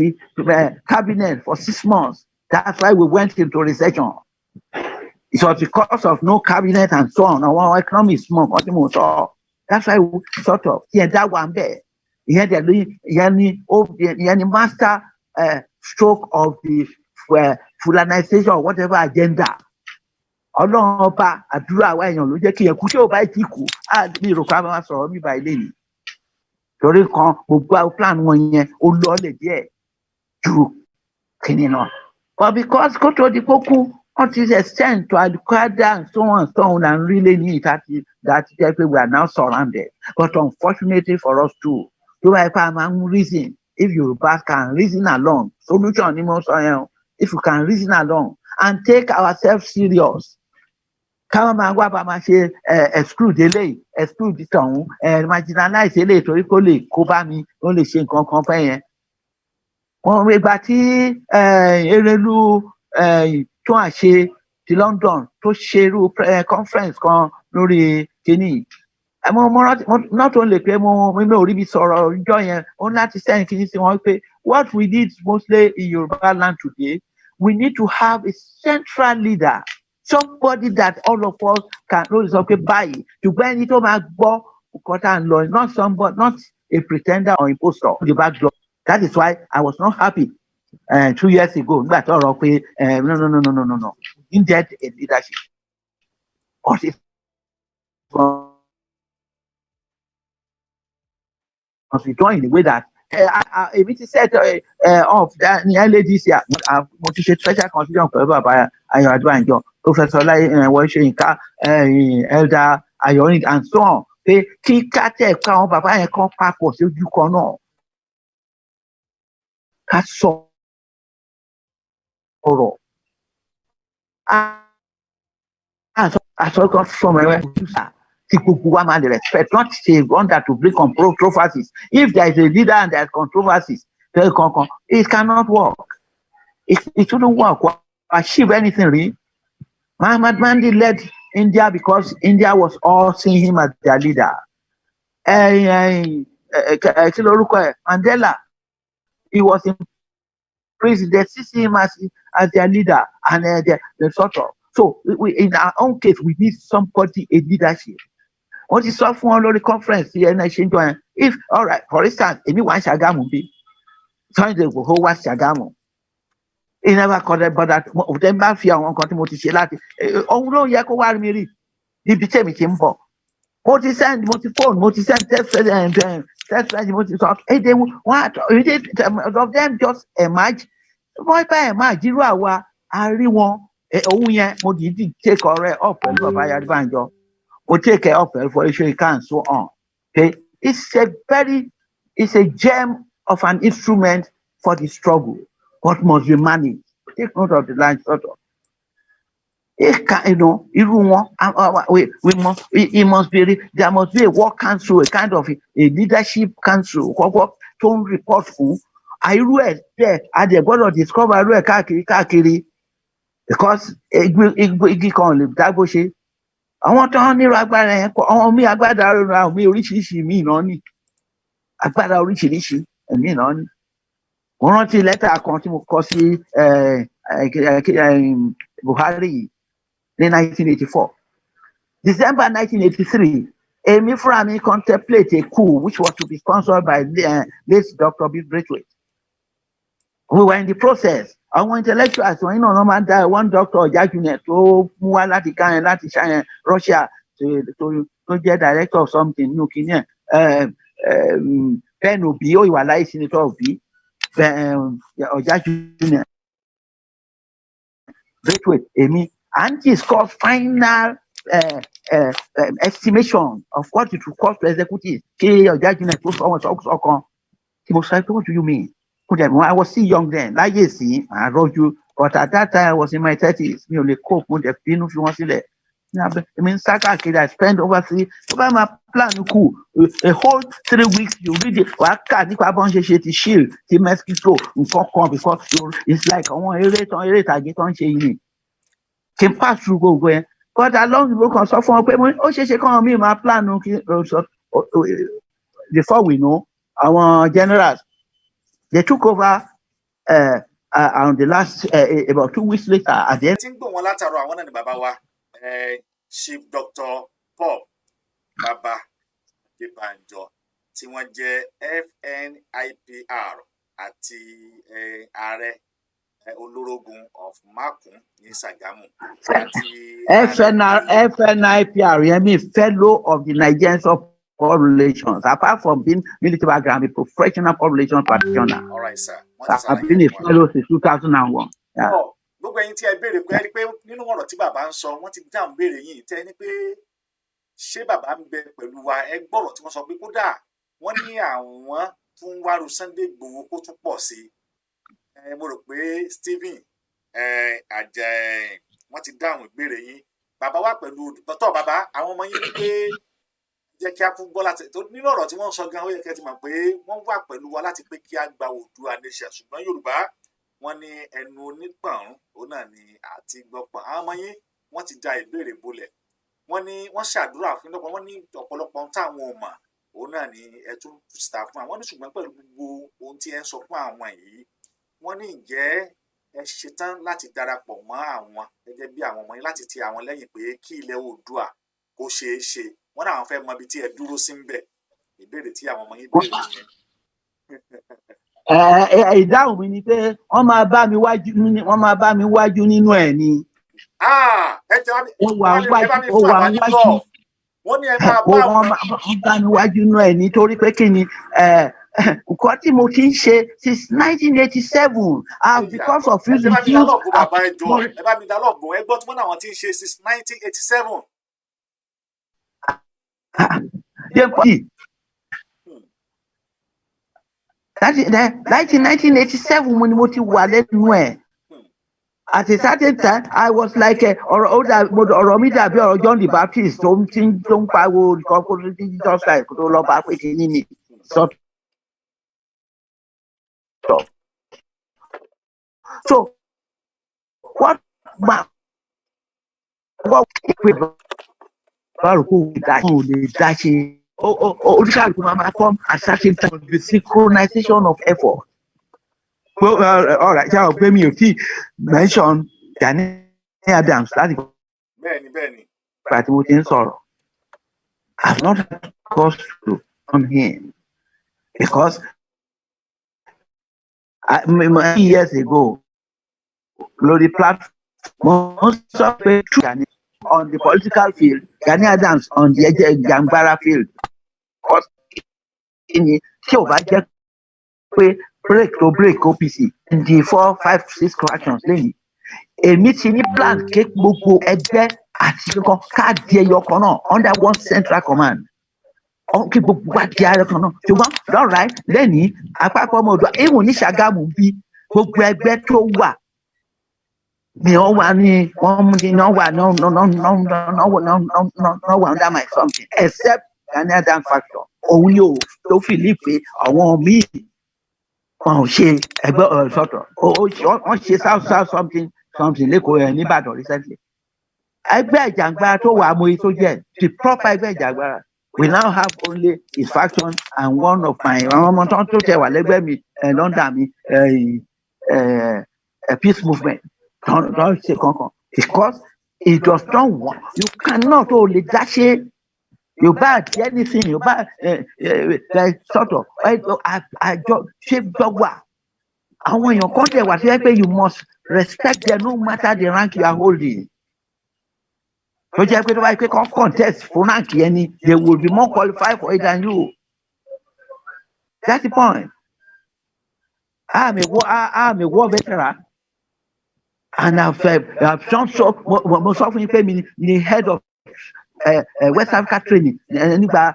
cabinet for 6 months. That's why we went into recession. It was because of no cabinet and so on. Our economy is small. That's why we sort of that one there. Ìyẹn ni master stroke of the Fulanization or whatever agenda. Ọlọ́run ọba àdúrà wa èèyàn ló jẹ́ kí ẹ̀kú tí ò bá ti kú á ní ìròkà máa sọ̀rọ̀ mi báyìí lẹ́yìn. Torí kan gbogbo plan wọn yẹn ó lọ́ọ̀lẹ̀ díẹ̀ ju kìnìún náà. But because kó tó di kókó wọ́n ti extend to Al-Qaeda and so on and really need that we are now surrounded. But unfortunately for us too, tó bá yẹ pé a máa ń reason if Yorùbá can reason along solution ni mo sọ yẹn if we can reason along and take ourselves serious. Káwọn máa wá bá máa ṣe exclude eléyìí exclude tọ̀hún marginalize eléyìí torí kó lè kó bá mi ó lè ṣe nǹkan kan fẹ́ yẹn. Wọ́n ìgbà tí Erelu tó à ṣe ti London tó ṣerú conference kan lórí kínní. Not only pé mo ò rí bí sọ̀rọ̀ ọjọ́ yẹn ó láti sẹ́yìn kínní sí wọn pé what we need mostly in Yoruba land today, we need to have a central leader. Somebody that all of us can know is okay báyìí ṣùgbọ́n ẹni tó máa gbọ́ nǹkan tá à ń lọ not a pretender or impostor the back door. That is why I was not happy 2 years ago nígbà tó rọ pé no needed a leadership. But it must be done in a way that èmi ti set off ní ladies here mo ti ṣe special constitution pẹ̀lú bàbá Ayọ̀ Ade-Banjo Professor wọ́n ṣe nǹka Elder Ayọ̀rìn and so on pé kí kátẹ́ káwọn bàbá yẹn kan papọ̀ sí ojú kan náà ká sọ̀rọ̀ àsọ̀kan fún ẹ̀rọ ìṣúṣà tí gbogbo wa máa lè respect not say one that to bring controversies. If there is a leader and there is controversies it cannot work. It shouldn't work or achieve anything really. Mahatma Gandhi led India because India was all seeing him as their leader. Mandela, he was in prison. They see him as their leader and the sort of. So we in our own case, we need somebody, a leadership. What is soft one lórí conference here na ṣe ń jọ if all right for instance èmi wà Ṣàgámù bí Sunday Igboho wá Ṣàgámù he never called but that dem bá fi àwọn nǹkan tí mo ti ṣe láti òun ló yẹ kó wá mi rí níbi tí èmi ti ń bọ̀ mo ti send mo ti phone mo ti send text message mo ti sọ èdè wọn of them just emerge wọ́n bá emerge irú àwa a rí wọn òun yẹn mo dìídì take ọ̀rẹ́ up pẹ̀lú bàbá Ade-Banjo. Or take care of it for issue and so on. Okay, it's a gem of an instrument for the struggle, but must be managed. Take note of the line, sort of. It can, you know, it must be there must be a work council, a kind of a leadership council. Don't report who. I read there, and they're going to discover kakiri because it can't live that bullshit. Àwọn tó ń nírò agbára yẹn kọ àwọn míì agbára ra míì oríṣiríṣi míì náà ní agbára oríṣiríṣi míì náà ní. Mo rántí lẹ́tà kan tí mo kọ sí Buhari ní 1984 December 1983 èmi fúnra mi contemplate a coup which was to be sponsored by late Dr. Bill Braithwaite. We were in the process. Àwọn intellectuals wọn iná ọ̀nà máa ń da one doctor Ọ̀jájúnẹ̀ tó mú wá láti káyẹn láti ṣáyẹn Russia tó jẹ́ director of something nínú kìíní Ben Obi ó ìwà láyé senator Obi Ọ̀jájúnẹ̀ Braithwaite èmi and discuss final estimation of what it will cost to execute kí Ọ̀jájúnẹ̀ tó sọ wọn sọ kan tí mo sọ pé what do you mean? I was still young then. Like you see, I wrote you, but at that time I was in my 30s. Me only cope with the pin if you want to let. I mean, I spent over my plan cool. A whole 3 weeks. You read it. The shield, the mosquito, because it's like I want to get on shame. Can pass through go. But along the book on so far, she come me my plan. Before we know, our generals. They took over on the last about 2 weeks later. At the end. Tí ń gbọ́ wọn látàrọ àwọn náà ni bàbá wa Chief Dr. Paul Baba Ade-Banjo tí wọ́n jẹ́ Fnipr àti Aare-Olorogun of Makun-Sagamu. FNIPR, I mean Fellow of the Nigerians of All Relations, apart from being military background, a professional public relations practitioner. All right, sir. I've been a fellow since 2001. Yeah. Gbogbo ẹ̀yin tí ẹ béèrè pé ẹ rí pé nínú ọ̀rọ̀ tí bàbá ń sọ wọ́n ti dáhùn béèrè yìí tẹ́ ní pé ṣé bàbá ń bẹ pẹ̀lú wa ẹ gbọ́rọ̀ tí wọ́n sọ pé kódà wọ́n ní àwọn fún wàrú Sunday Igboho kó tún pọ̀ sí i. Mo rò pé Stephen wọ́n ti dáhùn ìbéèrè yín bàbá wa pẹ̀lú dọ́tọ̀ bàbá àwọn ọmọ yín ní pé jẹ́ kí a fún gbọ́ láti tó nínú ọ̀rọ̀ tí wọ́n ń sọ gan ó yẹ kí ẹ ti mọ̀ pé wọ́n wà pẹ̀lú wa láti pé kí a gba Oòduà nation ṣùgbọ́n Yorùbá wọ́n ní ẹnu onípọ̀n òun náà ni àti gbọ́pọ̀n àwọn ọmọ yín wọ́n ti da ìbéèrè bolẹ̀ wọ́n ní wọ́n ṣàdúrà fún lọ́pọ̀ wọ́n ní ọ̀pọ̀lọpọ̀ ohun táwọn ò mọ̀ òun náà ni ẹ tún sítà fún àwọn ní ṣùgbọ́n pẹ̀lú gbogbo ohun tí ẹ ń sọ fún àwọn yìí wọ́n ní ǹjẹ́ ẹ ṣetán láti darapọ̀ mọ́ àwọn gẹ́gẹ́ bí àwọn ọmọ yín láti ti àwọn lẹ́yìn pé kí ilẹ̀ Oòduà kó ṣeé ṣe wọ́n náà fẹ́ mọ ibi tí ẹ dúró sí ń bẹ̀ ìbéèrè tí àwọn ọmọ yín béèrè nìyẹn. Ìdáhùn mi ni pé wọ́n máa bá mi wájú nínú ẹ̀ ni. Ẹ bá mi fún àbá ní lọ wọ́n ní ẹ máa bá wọ́n bá mi wájú nínú ẹ̀ nítorí pé kí ni nǹkan tí mo ti ń ṣe since 1987 because of you reduce. ẹ bá mi dá lọ́gbọ̀n ẹ gbọ́ tí wọ́n náà wọ́n ti ń ṣe since 1987. 1987 mo ni mo ti wà lẹ́nu ẹ̀. At a certain time, I was like ọ̀rọ̀ mi dàbí ọ̀rọ̀ John the Baptist tó ń pariwo ìkọ́kọ́ Jesus Christ tó lọ bá pé kí ni sọ́tọ̀. So what báwo kò lè dá ṣe oríṣiríṣi máa come at certain time the synchronization of effort. Well, all right, ṣáà pé mi ò tí mention Gani Adams láti bẹ́ẹ̀ni ìgbà tí mo ti ń sọ̀rọ̀. I've not had cause to on him because years ago, Lori platform, most of the on the political field, Gani Adams on the Jambara field. Because in the break to break OPC in the 4, 5, 6 corrections lẹ́yìn. Èmi ti ní plan ké gbogbo ẹgbẹ́ àti kankan káàdì ẹyọ kan náà under one central command. Kí gbogbo wa di ààrẹ kan náà. Ṣùgbọ́n lọ́ọ̀ráì lẹ́nìí Apapo-Omo-Oodua ìwọ̀n ní Ṣàgámù bí gbogbo ẹgbẹ́ tó wà ni wọ́n wà ní wọ́n mú ní wọ́n wà under my something except Gani Adams faction. Òun yóò tó fìlí pé àwọn míì wọn ò ṣe ẹgbẹ́ sọ̀tọ̀ wọ́n ṣe south something lẹ́kọ̀ọ́ yẹn nìbàdàn recently. Ẹgbẹ́ ìjàngbara tó wà amóye tó jẹ́ the proper ẹgbẹ́ ìjàngbara. We now have only his faction and one of my ọmọ tó tẹ wà lẹ́gbẹ́ mi London mi peace movement don't ṣe kankan because it does not want you cannot only dash it. You buy anything, you buy sort of àjọ ṣé dọ́gba. Àwọn èèyàn kan tẹ̀ wá sí pé you must respect them no matter the rank you are holding. Tó jẹ́ pé tó bá yẹ pé kàn contest fún rank yẹn ni they will be more qualified for it than you. That's the point. I'm a war veteran and I've done so mo sọ fún yín pé mi ni head of West Africa training nígbà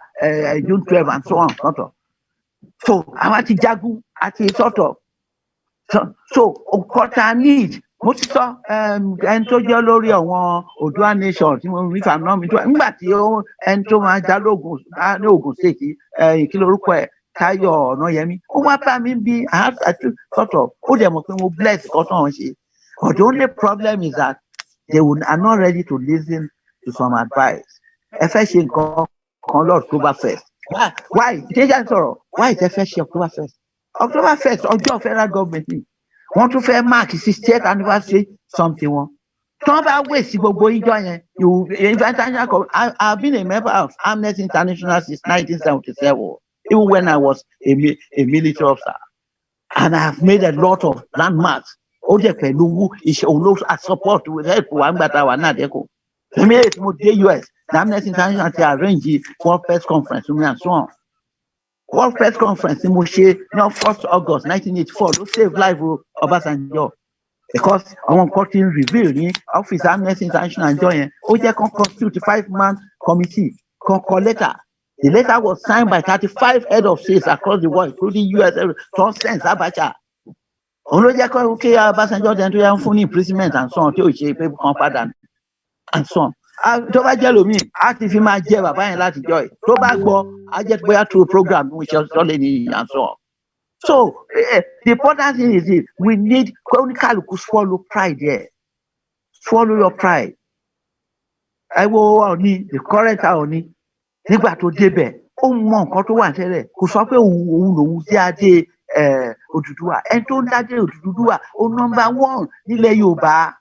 June 12 and so on sort of. So àwọn ti jagun àti sort of so nǹkan need mo ti sọ ẹni tó jẹ́ lórí àwọn Oòduà nation tí mo rí fàmì náà mi tó nígbà tí ẹni tó máa já lóògùn ní Ògùn state kí lorúkọ ẹ̀ Táyọ̀ Ọ̀nàyẹmí ó wá bá mi bí sort of ó dẹ̀ mọ̀ pé mo bless ọ̀tọ̀ wọn ṣe but the only problem is that they are not ready to listen to some advice. Ẹ fẹ́ ṣe nǹkan kan lọ October 1st. Why? Ìdíjà ń sọ̀rọ̀. Why ẹ fẹ́ ṣe October 1st? October 1st ọjọ́ federal government ni. Wọ́n tún fẹ́ mark 68th anniversary something wọn. Tí wọ́n bá wèsì gbogbo ìjọ yẹn, I've been a member of Amnesty International since 1977, even when I was a military officer. And I have made a lot of landmarks. Ó jẹ́ pẹ̀lú iṣẹ́ olóòtú support with help wa ń gbàtà wà náà dẹ́kun. Èmi mo dé US, the Amnesty International ti arrange World Press Conference and so on. World Press Conference ni mo ṣe ní 1st August 1984 ló save life Ọbásanjọ́ because àwọn nǹkan ti reveal ní office Amnesty International àjọ yẹn ó jẹ́ kan constitute 5-man committee kan kọ letter. The letter was signed by 35 head of states across the world including US tó sense Abacha. Òun ló jẹ́ kí Ọbásanjọ́ tẹ̀ tó yẹ ń fún ní imprisonment and so on tí ò ṣe pé kan padà and so on. Tó bá jẹ́ lómi á ti fi máa jẹ bàbá yẹn láti jọ ẹ̀ tó bá gbọ́ á jẹ́ bóyá through program ní ìṣẹ́ sọ́lẹ̀ ní and so on. So the important thing is this, we need kálukú swallow pride there. Swallow your pride. Ẹ wo Ọọ̀ni the current Ọọ̀ni nígbà tó débẹ̀ ó mọ nǹkan tó wà tẹ́lẹ̀ kò sọ pé òun lòun dé adé Odùduwà ẹni tó ń dádé Odùduwà ó number 1 nílẹ̀ Yorùbá.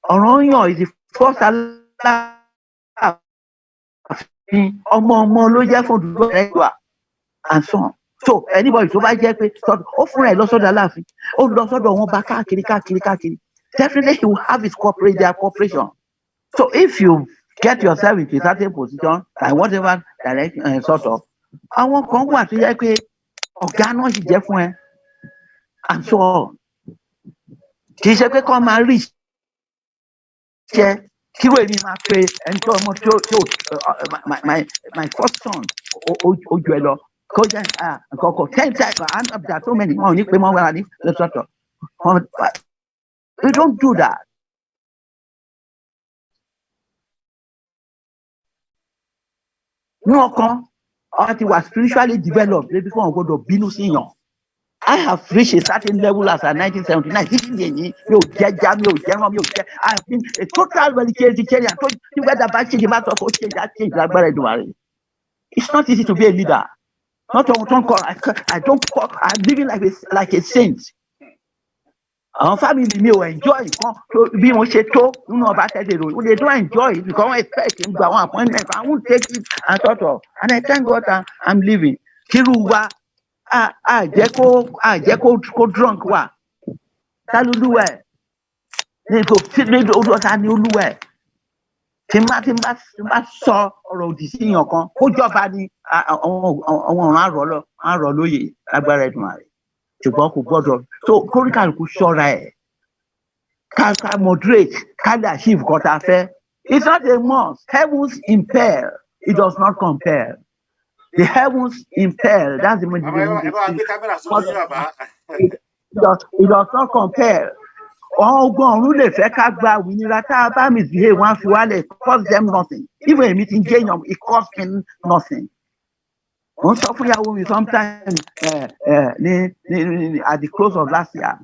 Ọ̀ranyàn is the first ọmọ ló jẹ́ fún Odùduwà ẹgbàá and so on. So anybody tó bá jẹ́ pé ó fúnra ẹ̀ lọ́sọ̀dọ̀ Aláàfin ó lọ́sọ̀dọ̀ wọn bá káàkiri definitely he will have his cooperation. So if you get yourself into a certain position and whatever direction sort of àwọn kan wà tó yẹ pé ọ̀gá náà sì jẹ́ fún ẹ and so on. Kì í ṣe pé kọ́ máa rí iṣẹ́ kí wèé ní máa pe ẹni tó ọmọ tó my first son ó jù ẹ lọ kó jẹ́ nǹkan kan 10 times and of that so many wọn ò ní pé wọ́n wà ní lọ́sọ̀tọ̀. We don't do that. Ní ọkàn ọ ti wà spiritually developed débi fún àwọn gbọdọ̀ bínú sí yàn. I have reached a certain level as at 1979. Títí di èyí mi ò jẹ́ já mi ò jẹ́ rán mi ò jẹ́ I have been a total vegetarian tó ti wẹ́dà bá ṣe bá sọ kó ṣe lágbára Èdùmàrè. It's not easy to be a leader. Not on call. I don't call. I'm living like a saint. àwọn family mi ò enjoy nǹkan bí mo ṣe tó nínú ọba tẹ́lẹ̀ rò they don't enjoy it because wọ́n expect ń gba àwọn appointment I won't take it and sort of and I thank God I'm living kírú wa àjẹ́ kó drunk wa ta lolúwa ẹ̀ ní olùwọ́ta ní olúwa ẹ̀ tí n bá sọ ọ̀rọ̀ òdì sí èèyàn kan kó jọba ní àwọn ọ̀ràn àrọ̀ lóye lágbára ẹ̀dùn ààrẹ ṣùgbọ́n kò gbọ́dọ̀ tó kóríkàlùkù ṣọ́ra ẹ̀ ká moderate ká lè achieve nǹkan tá a fẹ́. It's not a must. Heavens impel, it does not compel. The heavens impel, that's the meaning. It does not compel. Ọgbọ́n ọ̀run lè fẹ́ ká gba òmìnira tá a bá misbehave wọn á fi wálẹ̀ it cost them nothing. Even a meeting jẹ́yàn it cost me nothing. Mo sọ fún ìyàwó mi sometimes at the close of last year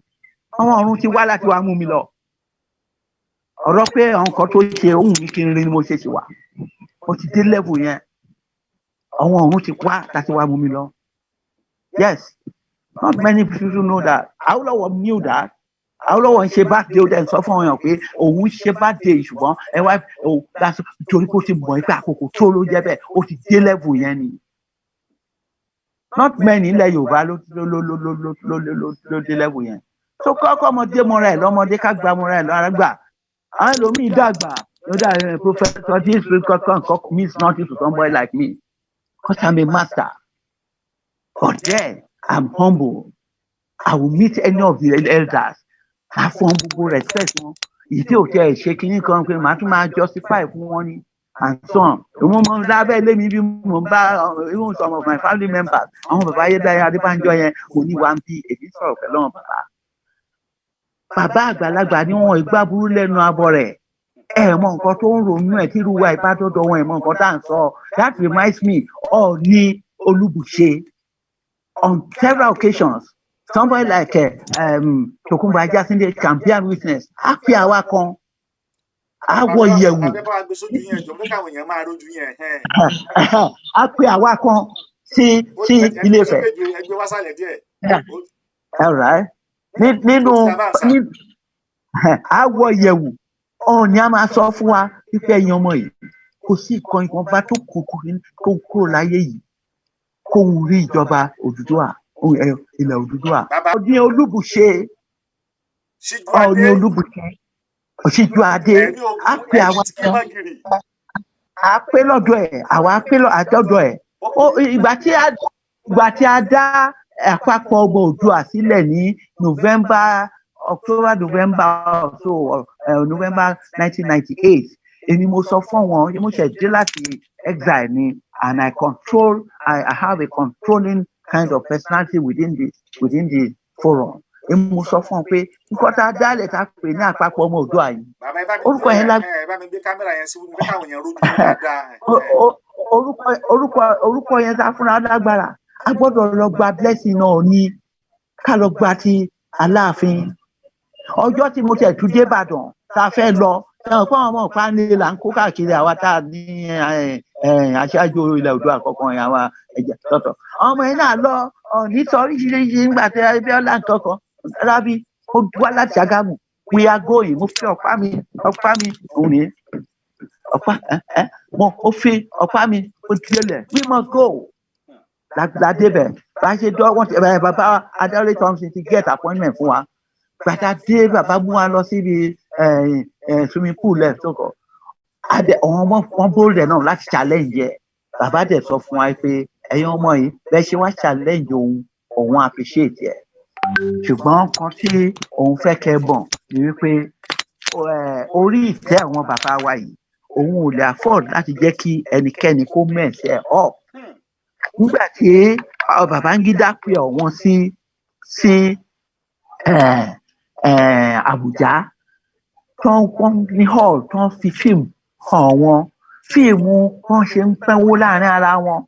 àwọn ọ̀run ti wá láti wá mú mi lọ ọ̀rọ̀ pé àwọn kan tó ṣe ohun mi kí n rí ni mo ṣe ṣe wà mo ti dé level yẹn àwọn ọ̀run ti wá láti wá mú mi lọ yes not many people know that Awólọ́wọ̀ knew that Awólọ́wọ̀ ń ṣe birthday ó dẹ̀ sọ fún ọyàn pé òun ṣe birthday ṣùgbọ́n ẹ wá torí kó ti mọ̀ pé àkókò tó ló jẹ́ bẹ́ẹ̀ ó ti dé level yẹn ni. Not many ilẹ̀ Yorùbá ló dé level yẹn. So kọ́kọ́ ọmọdé mọ́ra ẹ̀ lọ́mọdé ká gba mọ́ra ẹ̀ lọ́ra gbà. Àwọn ẹlòmíì dàgbà ló dà professor this kankan means nothing to somebody like me because I'm a master. But then I'm humble. I will meet any of the elders. I fọ́n gbogbo respect wọn. Ìdí òtí ẹ̀ ṣe kínní kan pé màá tún máa justify fún wọn ni. And so on. Mo mọ lábẹ́ ilé mi bí mo bá even some of my family members àwọn bàbá ayédáyé Ade-Banjo yẹn kò ní wá ń bí èyí sọ̀rọ̀ pẹ̀lú àwọn bàbá. Bàbá àgbàlagbà ni wọn ìgbà burú lẹ́nu abọ́ rẹ̀ ẹ̀ mọ nǹkan tó ń ronú ẹ̀ tí irú wa ìbá tó dọ̀ wọn ẹ̀ mọ nǹkan tá à ń sọ that reminds me Ọọ̀ni Olúbùṣe on several occasions somebody like Tokunbo Ajásíndé can bear witness á pè àwa kan. Àwọ̀ yẹ̀wò. A pe àwa kan sí Ilé Ifẹ̀. Nínú àwọ̀ yẹ̀wò Ọọ̀ni a máa sọ fún wa fífẹ́ yan ọmọ yìí kò sí ìkan bá tó kúrò láyé yìí kó ń rí ìjọba Odùduwà ilẹ̀ Odùduwà. Ọọ̀ni Olúbùṣe Ọọ̀ni Olúbùṣe òṣìjú adé á pè àwọn á pè lọ́dọ̀ ẹ̀ àwa á pè àjọ̀dọ̀ ẹ̀ ìgbà tí a dá Àpapọ̀ Ọmọ-Oòdùà sílẹ̀ ní November 1998 èmi mo sọ fún wọn mo ṣe dé láti exile ni and I have a controlling kind of personality within the forum. Mo sọ fún ọ pé nǹkan tá a dálẹ̀ tá a pè ní Àpapọ̀ Ọmọ-Oòdùà yìí. Orúkọ yẹn orúkọ yẹn tá a fúnra lágbára a gbọ́dọ̀ lọ gba blessing náà ní ká lọ gba ti Aláàfin. Ọjọ́ tí mo tẹ̀ tún dé Ìbàdàn tá a fẹ́ lọ ẹ̀wọ̀n fún àwọn ọmọ ọ̀pá ní là ń kó káàkiri àwa tá a ní aṣáájú ilẹ̀ Oòduà àkọ́kọ́ yẹn àwa ẹ̀jẹ̀ tọ̀tọ̀. Ọmọ yẹn náà lọ nítorí oríṣiríṣi nígbà tí Abíọ́lá nǹkan rábí ó wá láti Ṣàgámù we are going mo fi ọ̀pá mi òun ni ó fi ọ̀pá mi ó tilẹ̀ we must go ládébẹ̀ bá ṣe dọ́ wọ́n ti bàbá Adáre Thompson ti get appointment fún wa gbàtà dé bàbá mú wa lọ síbi swimming pool ẹ̀ sọ̀kọ̀ ọmọ wọn bóòlù náà láti challenge ẹ̀ bàbá dẹ̀ sọ fún wa pé ẹ̀yin ọmọ yìí bẹ́ẹ̀ ṣe wá challenge òun appreciate ẹ̀ ṣùgbọ́n kan tí òun fẹ́ kẹ́ bọ̀ ni wípé orí ìtẹ́ àwọn bàbá wa yìí òun ò lè afford láti jẹ́ kí ẹnikẹ́ni kó mess ẹ̀ up nígbà tí Babangida pè ọ̀wọ́n sí Àbújá tán ní hall tán fi fíìmù hàn wọn fíìmù wọn ṣe ń pẹ́wó láàrin ara wọn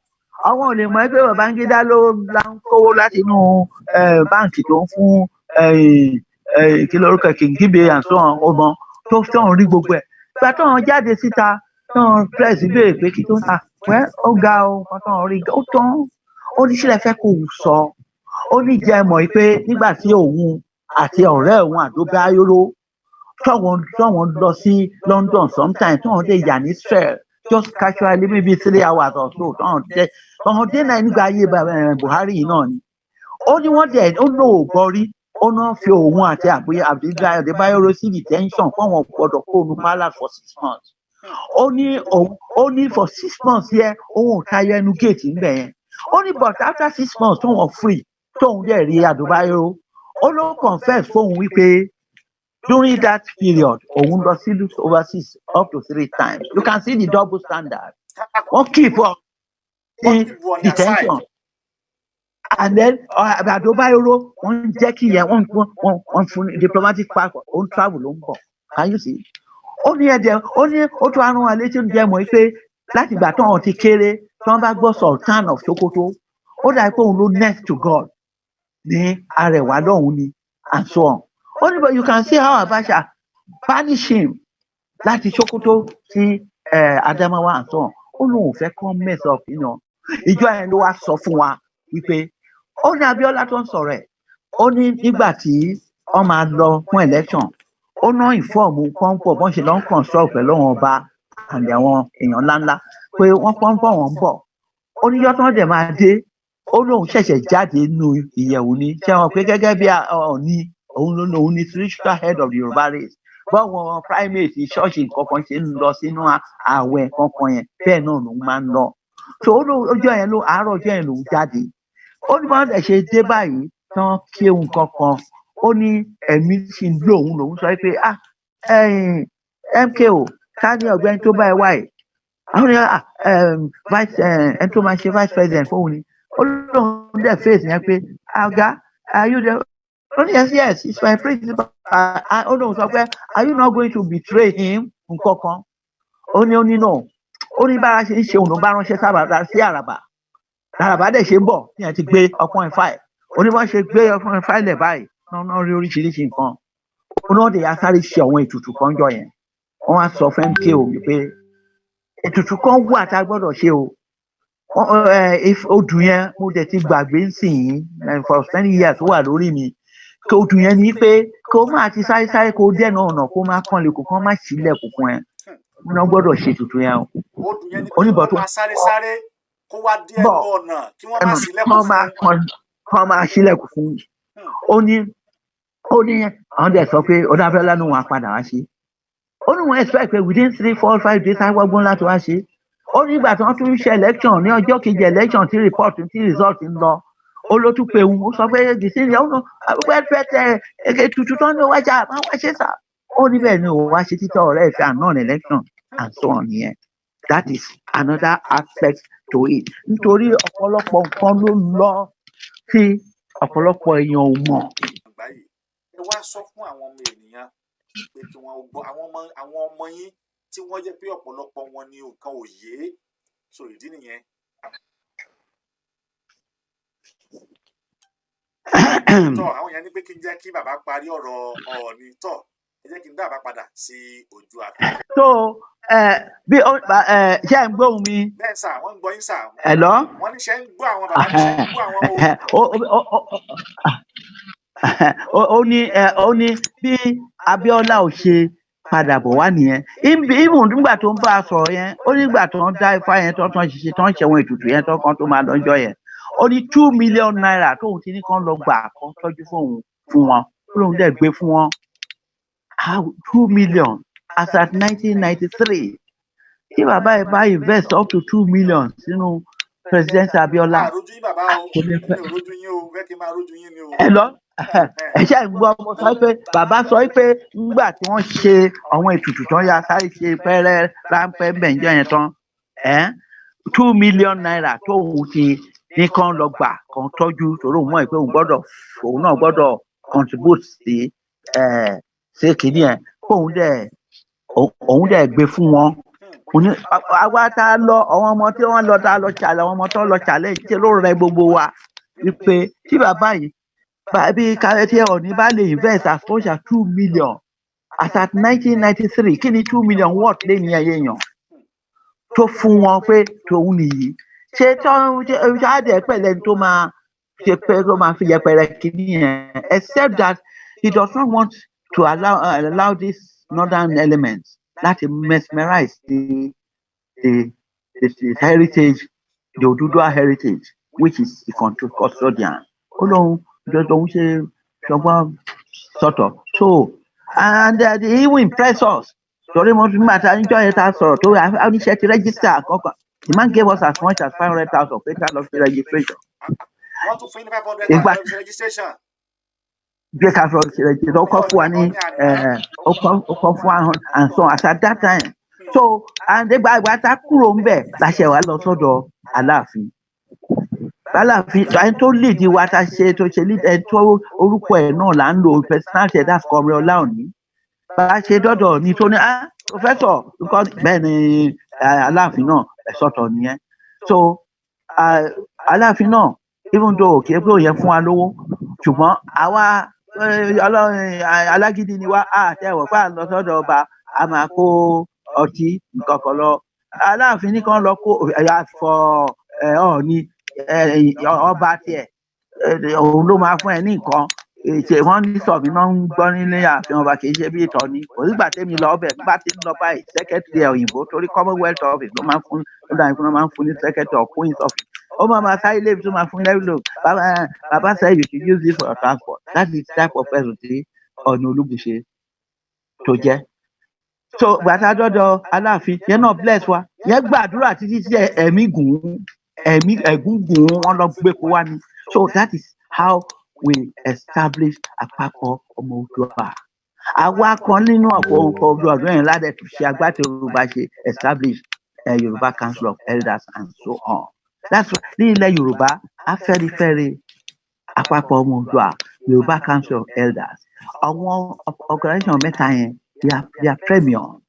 àwọn ò lè mọ̀ pé Babangida ló ń kówó láti inú báǹkì tó ń fún kí lórúkọ Kingibe and so on ọgbọ́n tó tán rí gbogbo ẹ̀ ìgbà tó hàn jáde síta tán press béèrè pé kí tó ta ó ga o kan tán rí ó tán ó ní sílẹ̀ fẹ́ kó sọ ó ní jẹ́ mọ̀ pé nígbà tí òun àti ọ̀rẹ́ òun Ade-Banjo tọ́wọ́n lọ sí London sometime tọ́wọ́n dé yà ní Israel just casually maybe 3 hours or so tọ́wọ́n dé náà nígbà ayé Buhari yìí náà ni ó ní wọ́n dẹ̀ ó lò ó gbọ́ rí ó náà fi òun àti Ade-Banjo sí detention fọ́wọ́n gbọ́dọ̀ kó òun palace for 6 months ó ní for 6 months yẹn òun ò tayọ ẹnu gate ńbẹ yẹn ó ní but after 6 months tóun free tóun dẹ̀ rí Ade-Banjo ó ló confess fóun wípé during that period òun lọ sí overseas up to 3 times you can see the double standard wọ́n keep up in detention and then Ade-Banjo wọ́n jẹ́ kí yẹn wọ́n fún diplomatic passport òun travel ló ń bọ̀ can you see ó ní ẹ̀jẹ̀ ó ní ó tún arún alẹ́ tí ó ń jẹ́ mọ́ pé láti ìgbà tó wọn ti kéré tí wọ́n bá gbọ́ Sultan of Sokoto ó dà pé òun ló next to God ní Arẹwà lọ́hùn ni and so on ó ní but you can see how Abacha banish him láti Sokoto sí Adamawa and so on ó lóun fẹ́ kọ́ mess up ìjọ yẹn ló wá sọ fún wa wípé ó ní Abíọ́lá tó ń sọ̀rọ̀ ẹ̀ ó ní nígbà tí wọ́n máa lọ fún election ó ná ìfọ́ọ̀mù pọ́ńpọ̀ bọ́n ṣe lọ ń consult pẹ̀lú àwọn ọba àti àwọn èèyàn ńláńlá pé wọ́n pọ́ńpọ̀ wọn ń bọ̀ ó ní yọ́tọ́ dẹ̀ máa dé ó lóun ṣẹ̀ṣẹ̀ jáde nínú ìyẹ̀wò ni ṣé wọn pé gẹ́gẹ́ bí Ọọ̀ni òun ni spiritual head of the Yorùbá race báwọn primate ṣọ́ọ̀ṣì kankan ṣe ń lọ sínú ààwẹ̀ kankan yẹn bẹ́ẹ̀ náà lòun máa ń lọ so ó ló ọjọ́ yẹn ló àárọ̀ ọjọ́ yẹn lòun jáde ó ní báwọn dẹ̀ ṣe dé báyìí tán kí ohun kankan ó ní ẹ̀mí sì ń lò òun sọ pé MKO ká ní ọ̀gbẹ́ni tó bá ẹ wáyé àwọn vice ẹni tó máa ṣe vice president fóun ni ó lóun dẹ̀ face yẹn pé ọ̀gá are you there ó ní yes it's my principal ó lóun sọ pé are you not going to betray him nǹkankan ó ní náà ó ní bára ṣe ń ṣe òun ló bá ránṣẹ́ sábà sí àràbà dẹ̀ ṣe ń bọ̀ ní ẹ̀ ti gbé 0.5 ó ní wọ́n ṣe gbé 0.5 lẹ̀ báyìí náà rí oríṣiríṣi nǹkan ó náà dẹ̀ yá sáré ṣe àwọn ètùtù kan jọ yẹn wọ́n wá sọ fún MKO wípé ètùtù kan wà tá a gbọ́dọ̀ ṣe o odù yẹn mo dẹ̀ ti gbàgbé sìn for 20 years ó wà lórí mi kí odù yẹn ní pé kó máa ti sáré kó dẹ́nu ọ̀nà kó má kàn lè kó kán má sílẹ̀ kùkùn ẹ̀ wọ́n gbọ́dọ̀ ṣe ètùtù yẹn o. odù yẹn ni pé wọ́n máa sáré kó wá dé ẹnu ọ̀nà kí wọ́n má sílẹ̀kùn fún kán máa sílẹ̀kùn fún ó ní àwọn dẹ̀ sọ pé Abíọ́lá ló wọn padà wá ṣe ó ní wọn expect pé within 3, 4, 5 days agbọ́gbọ́n láti wá ṣe ó ní ìgbà tí wọ́n tún ṣe election ní ọjọ́ kejì election tí report tí result ń lọ ó ló tún pé òun ó sọ pé decision ó pẹ́ ètùtù tó ń lọ wájà máa wá ṣe sá ó ní bẹ́ẹ̀ ni òun wá ṣe títọ́ ọ̀rẹ́ ìfẹ́ àná election and so on yẹn that is another aspect to it nítorí ọ̀pọ̀lọpọ̀ nǹkan ló lọ tí ọ̀pọ̀lọpọ̀ èèyàn ò mọ̀. ẹ wá sọ fún àwọn ọmọ ènìyàn pé kí wọ́n gbọ́ àwọn ọmọ yín tí wọ́n jẹ́ pé ọ̀pọ̀lọpọ̀ wọn ní nǹkan ò yé so ìdí nìyẹn. tọ́ àwọn yẹn ní pé kí n jẹ́ kí bàbá parí ọ̀rọ̀ Ọọ̀ni tọ́ ẹ jẹ́ kí n dá bàbá padà sí ojú afẹ́fẹ́. so bí ṣé ń gbóhùn mi. bẹ́ẹ̀ sà wọ́n ń gbọ́ yín sà. Hello. wọ́n ní ṣe ń gbọ́ àwọn bàbá ní ṣe ń gbọ́ àwọn ó ní bí Abíọ́lá ò ṣe padà bọ̀ wá nìyẹn ìmù nígbà tó ń bá a sọ̀rọ̀ yẹn ó nígbà tó ń dá ifá yẹn tó ń ṣiṣẹ́ tó ń ṣẹ̀wọ̀n ètùtù yẹn tó kan tó máa lọ́jọ́ yẹn ó ní 2 million naira tóun ti ní kán lọ gbà kán tọ́jú fún wọn lóun dẹ̀ gbé fún wọn 2 million as at 1993 tí bàbá ẹ̀ bá invest up to 2 million sínú president Abíọ́lá. àròjù yín bàbá o àròjù yín o fẹ́ kí n máa ròjù yín ni o. ẹ lọ ẹ ṣe àgbọ̀ ọmọ sọ pé bàbá sọ pé nígbà tí wọ́n ṣe àwọn ètùtù tán ya sáré ṣe pẹ́rẹ́ ráńpẹ́ bẹ̀ǹjọ́ yẹn tán 2 million naira tóun ti ní kán lọ gbà kán tọ́jú torí òun mọ̀ pé òun náà gbọ́dọ̀ contribute sí ṣé kìíní ẹ̀ òun dẹ̀ gbé fún wọn. àwa tá a lọ àwọn ọmọ tí wọ́n lọ tá a lọ ṣàlẹ̀ àwọn ọmọ tó lọ ṣàlẹ̀ ṣe ló rẹ gbogbo wa wípé tí bàbá yìí bí kárẹ́tì Ọọ̀ni bá lè invest as much as 2 million as at 1993 kí ni 2 million worth lé ní ẹyẹ èèyàn tó fún wọn pé tòun nìyí ṣé ṣáàdì ẹ pẹ̀lẹ́ tó máa ṣe pé tó máa fi yẹpẹrẹ kìíní yẹn except that he does not want to allow these northern elements that mesmerize the heritage, the Oodua heritage, which is the control custodian. Sort of. So, and they even impress us. Sorry, matter enjoy it as sort of. I only check to register. The man gave us as much as 500,000 paper of registration. Want to find 500,000 registration? Break out and so as at that time. So, and they buy what I could that's a lot of Aláàfin. Aláàfin, I told Lady what I said to lead and told Orúkọ no land personality that's Comrade Olaoni. But I said, Dodo, ni Tony, Professor, because Ben Aláàfin no, sort of near. So, Aláàfin no, even though Kébó yẹn fún wa lówó, ṣùgbọ́n àwa alágídí ni wá àtẹ̀wọ̀ fà lọ sọ́dọ̀ ọba a máa kó ọtí nǹkan kan lọ. Aláàfin ní kan lọ kó fọ Ọọ̀ni ọba tiẹ̀ òun ló máa fún ẹ ní nǹkan. Wọ́n ní sọ̀mí náà ń gbọ́ nílé ààfin ọba kì í ṣe bí ìtọ́ ni. Òsígbà tèmi lọ ọbẹ̀ nígbà tí ń lọ báyìí secretary òyìnbó torí Commonwealth office ló máa ń fún ló máa ń fún ní secretary of Queen's office. Oh, Mama, say live to my phone. Look, Baba said you should use this for your transport. That's the type of person or no look to jẹ. So, but I don't know, Aláàfin, you're not blessed. Wa. Yẹ gbàdúrà títí tí ẹ̀mí ẹ̀gún wọn lọ gbé kó wá ni. So that is how we establish Apapo-Omo-Oodua. Àwa kan nínú ọ̀pọ̀ ọdún yẹn ládẹ̀ tó ṣe agbátẹrù bá ṣe establish Yorùbá Council of Elders and so on. That's why ní ilẹ̀ Yorùbá Afẹ́nifẹ́re Apapo-Omo-Oodua Yorùbá Council of Elders àwọn organisation mẹ́ta yẹn they are premium.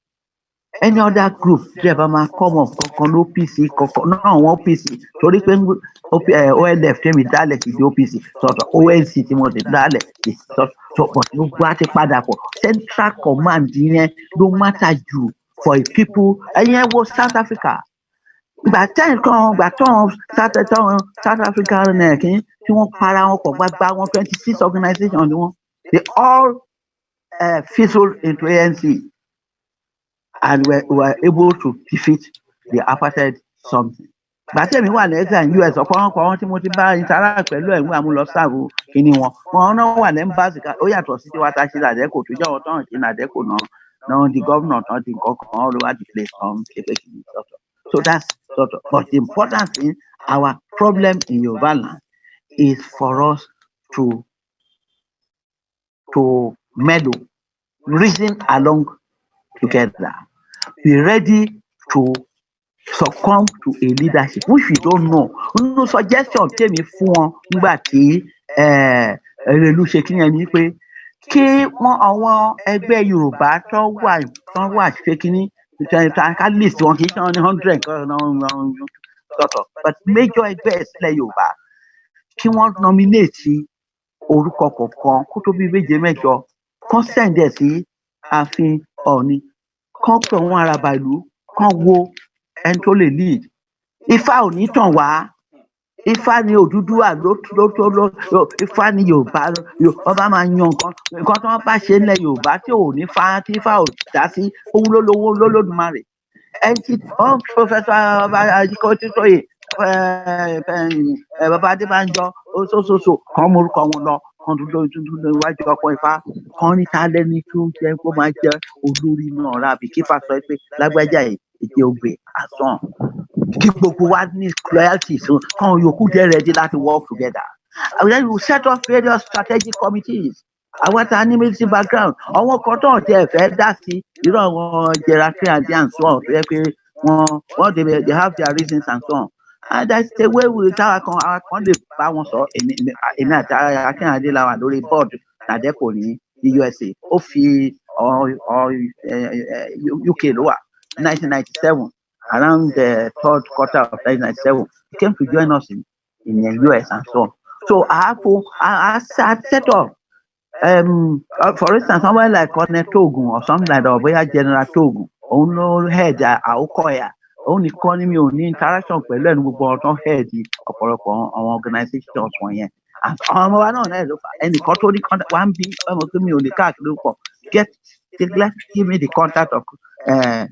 Any other group tí ẹ bá máa come up kankan ní OPC kankan náà àwọn OPC torí pé OLF tẹ́mi dálẹ̀ ti di OPC sọ̀tọ̀ ONC tí mo ti dálẹ̀ ti sọ̀tọ̀ gbogbo á ti padà pọ̀ central command yẹn ló matter jù for people ẹ̀yẹn wo South Africa. Ìgbà tán South Africa nẹ̀kín tí wọ́n para wọn pọ̀ gbágbá wọn 26 organizations ni wọ́n they all fizzled into ANC and were able to defeat the apartheid something. Ìgbà tí èmi wà ní exile ní US ọ̀pọ̀lọpọ̀ wọn tí mo ti bá interact pẹ̀lú ẹ̀mú àmúlọ́sàbò kìíní wọn náà wà ní embassy ó yàtọ̀ sí tiwa tá a ṣe làdẹ́kò tó jẹ́ ọ̀tọ̀ ṣe làdẹ́kò náà the governor náà ti nǹkan kan all over the place ṣe pé kìíní sọ̀tọ̀. So that's sort of, but the important thing, our problem in Yoruba land is for us to meddle, reason along together, be ready to succumb to a leadership which we don't know. No suggestion came fún wọn nígbà tí Erelu ṣe kí ni pé kí wọn àwọn ẹgbẹ́ Yorùbá tó wà ṣe kí ni at least one kì í ṣe 100 sort of but major ẹgbẹ́ ìsílẹ̀ Yorùbá kí wọ́n nominate orúkọ kọ̀ọ̀kan kó tó bí méje mẹ́jọ kán send ẹ̀ sí ààfin Ọọ̀ni kán pè wọ́n araba ìlú kán wo ẹni tó lè lead. Ifá ò ní tàn wá Ifá ni Odùduwà ló Ifá ni Yorùbá ọba máa yan nǹkan tí wọ́n bá ṣe nílẹ̀ Yorùbá tí ò ní fa tí Ifá ò dá sí òun lólówó lólódùmarè. And Professor Ajíkọ́títóyè Baba Ade-Banjo so kan morúkọ wọn lọ kan dúdú iwájú ọpọ Ifá kan ní tálẹ́ni tó ń jẹ́ kó máa jẹ́ olórí náà rábì kí Ifá sọ pé lágbájá èdè ògbè àsán kí gbogbo wa ní loyalty so kan yòókù jẹ́ ready láti work together. And then we set up various strategic committees. Àwọn tá a ní military background àwọn kan tó ń tẹ ẹ̀fẹ́ dá sí irú àwọn geriatric and so on tó yẹ pé wọ́n they have their reasons and so on. And that's the way we táwa kan lè bá wọn sọ èmi àti Akínadé la wà lórí board Nàdẹ́kò ní USA ó fi UK ló wà 1997 around the third quarter of 1997 he came to join us in the US and so on. So I set up for instance somewhere like Colonel Togun or something like that or bóyá General Togun òun ló head Àwòkọ̀yà òun nìkan ni mi ò ní interaction pẹ̀lú ẹnu gbogbo ọ̀tán head ọ̀pọ̀lọpọ̀ àwọn organizations wọ̀nyẹn ọmọ wa náà ló fà ẹnìkan tó ní contact wá ń bí ọmọ pé mi ò lè káàkiri pọ̀ let's give me the contact of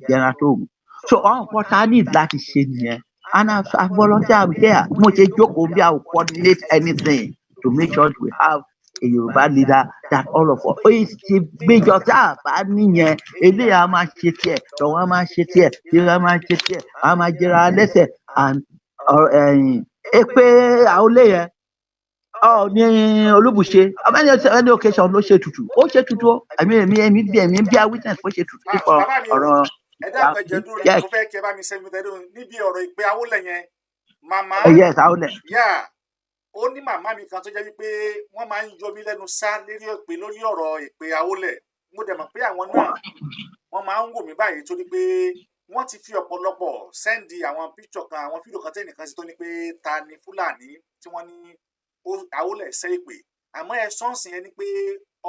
General Togun. So àwọn nǹkan tá a need láti ṣe nìyẹn and I volunteer here mo ṣe jókòó bí I will coordinate anything to make sure we have a Yoruba leader that all of us oye ti gbẹjọ tá a bá níyẹn eléyà máa ṣe tiẹ̀ tọwọ́ máa ṣe tiẹ̀ tíra máa ṣe tiẹ̀ a máa jẹra lẹ́sẹ̀ and èpè àwọlé yẹn ní Olúbùṣe any occasion ló ṣe tutù ó ṣe tutù èmi bí a witness ó ṣe tutù nípa ọ̀rọ̀. Ẹ dákun ẹjẹ dúró ní mo fẹ́ kí ẹ bá mi sẹ́mi tẹ́lẹ̀ níbi ọ̀rọ̀ ìpè Awólẹ̀ yẹn màmá ó ní màmá mi kan tó jẹ́ wípé wọ́n máa ń yọ mí lẹ́nu sá lórí ọ̀rọ̀ ìpè Awólẹ̀ mo dẹ̀ mọ̀ pé àwọn náà wọ́n máa ń wò mí báyìí torí pé wọ́n ti fi ọ̀pọ̀lọpọ̀ sẹ́ndì àwọn píkṣọ̀ kan àwọn fídíò kan tẹ́nìkan sí tó ní pé ta ni Fúlàní tí wọ́n ní Awólẹ̀ ṣe ìpè àmọ́ ẹ sọ́ọ̀sì yẹn ni pé